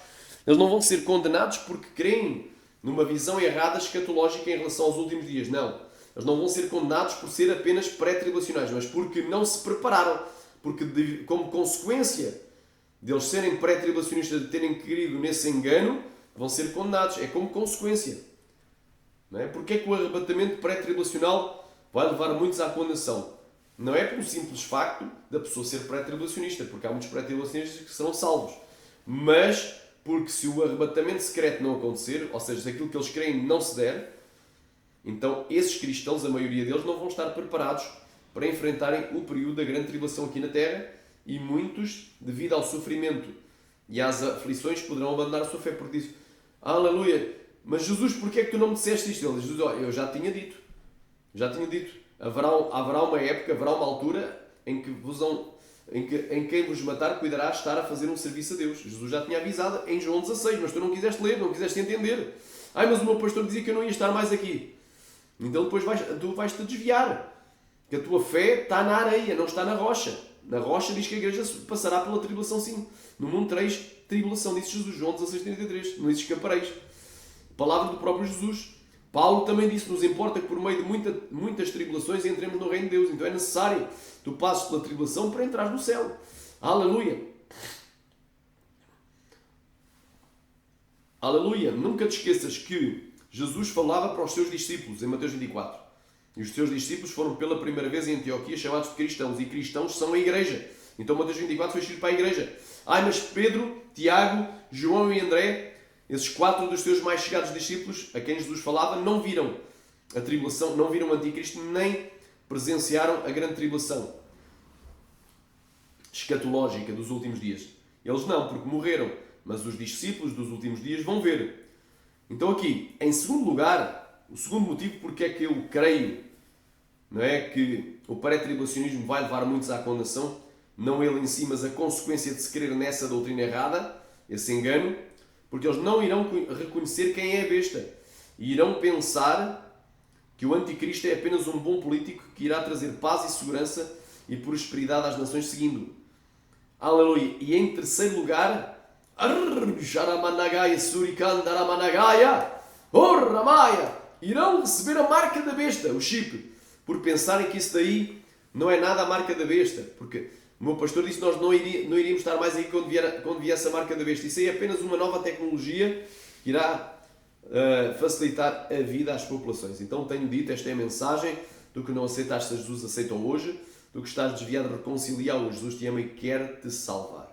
Eles não vão ser condenados porque creem numa visão errada escatológica em relação aos últimos dias. Não. Eles não vão ser condenados por ser apenas pré-tribulacionais, mas porque não se prepararam. Porque, como consequência deles serem pré-tribulacionistas, de terem querido nesse engano, vão ser condenados. É como consequência. Não é? Porque é que o arrebatamento pré-tribulacional vai levar muitos à condenação? Não é pelo simples facto da pessoa ser pré-tribulacionista, porque há muitos pré-tribulacionistas que serão salvos. Mas porque se o arrebatamento secreto não acontecer, ou seja, se aquilo que eles creem não se der, então esses cristãos, a maioria deles, não vão estar preparados para enfrentarem o período da grande tribulação aqui na Terra e muitos, devido ao sofrimento e às aflições, poderão abandonar a sua fé porque dizem: aleluia, mas Jesus, porquê é que tu não me disseste isto? Ele diz: eu já tinha dito. Haverá uma época, haverá uma altura em que quem vos matar cuidará de estar a fazer um serviço a Deus. Jesus já tinha avisado em João 16, mas tu não quiseste ler, não quiseste entender. Mas o meu pastor dizia que eu não ia estar mais aqui. Então depois tu vais-te desviar. Que a tua fé está na areia, não está na rocha. Na rocha diz que a igreja passará pela tribulação, sim. No mundo tereis tribulação, disse Jesus, João 16:33. Não escapareis. Palavra do próprio Jesus. Paulo também disse: nos importa que por meio de muitas tribulações entremos no reino de Deus. Então é necessário tu passes pela tribulação para entrar no céu. Aleluia! Aleluia! Nunca te esqueças que Jesus falava para os seus discípulos em Mateus 24. E os seus discípulos foram pela primeira vez em Antioquia chamados de cristãos. E cristãos são a igreja. Então Mateus 24 foi escrito para a igreja. Mas Pedro, Tiago, João e André, esses 4 dos seus mais chegados discípulos, a quem Jesus falava, não viram a tribulação, não viram o anticristo, nem presenciaram a grande tribulação escatológica dos últimos dias. Eles não, porque morreram. Mas os discípulos dos últimos dias vão ver. Então aqui, em segundo lugar, o segundo motivo porque é que eu creio, não é, que o pré-tribulacionismo vai levar muitos à condenação, não ele em si, mas a consequência de se crer nessa doutrina errada, esse engano, porque eles não irão reconhecer quem é a besta e irão pensar que o anticristo é apenas um bom político que irá trazer paz e segurança e prosperidade às nações seguindo. Aleluia. E em terceiro lugar, irão receber a marca da besta, o chip, por pensarem que isso daí não é nada a marca da besta, porque o meu pastor disse que nós não iríamos estar mais aí quando viesse a marca da besta. Isso aí é apenas uma nova tecnologia que irá facilitar a vida às populações. Então tenho dito, esta é a mensagem: do que não aceitaste a Jesus, aceitam hoje; do que estás desviado, reconcilia-o. Jesus te ama e quer te salvar.